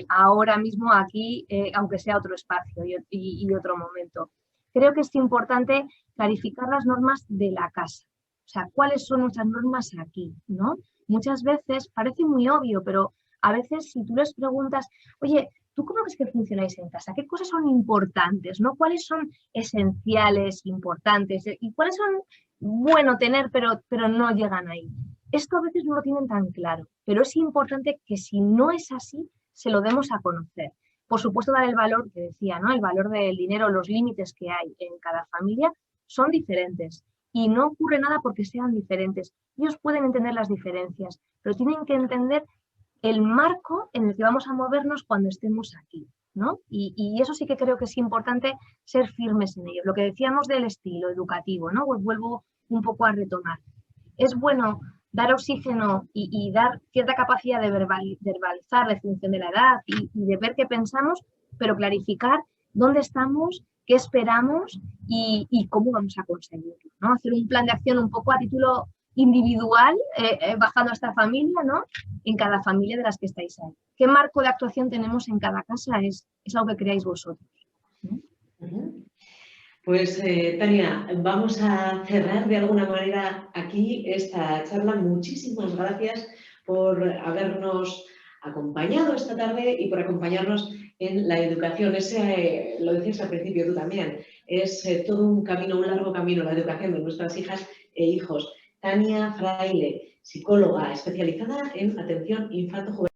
ahora mismo aquí, aunque sea otro espacio y otro momento. Creo que es importante clarificar las normas de la casa. O sea, ¿cuáles son nuestras normas aquí, ¿no? Muchas veces parece muy obvio, pero a veces si tú les preguntas, oye, ¿tú cómo ves que funcionáis en casa? ¿Qué cosas son importantes, ¿no? ¿Cuáles son esenciales, importantes? ¿Y cuáles son bueno tener, pero no llegan ahí? Esto a veces no lo tienen tan claro, pero es importante que si no es así, se lo demos a conocer. Por supuesto, dar el valor, que decía, ¿no? El valor del dinero, los límites que hay en cada familia son diferentes y no ocurre nada porque sean diferentes. Ellos pueden entender las diferencias, pero tienen que entender el marco en el que vamos a movernos cuando estemos aquí, ¿no? Y eso sí que creo que es importante ser firmes en ello. Lo que decíamos del estilo educativo, ¿no? Pues vuelvo un poco a retomar. Es bueno dar oxígeno y dar cierta capacidad de verbalizar de función de la edad y de ver qué pensamos, pero clarificar dónde estamos, qué esperamos y cómo vamos a conseguirlo, ¿no? Hacer un plan de acción un poco a título individual, bajando a esta familia, ¿no? En cada familia de las que estáis ahí. ¿Qué marco de actuación tenemos en cada casa? Es algo que creáis vosotros, ¿no? Pues, Tania, vamos a cerrar de alguna manera aquí esta charla. Muchísimas gracias por habernos acompañado esta tarde y por acompañarnos en la educación. Lo decías al principio tú también, es todo un camino, un largo camino, la educación de nuestras hijas e hijos. Tania Fraile, psicóloga especializada en atención infanto-juvenil.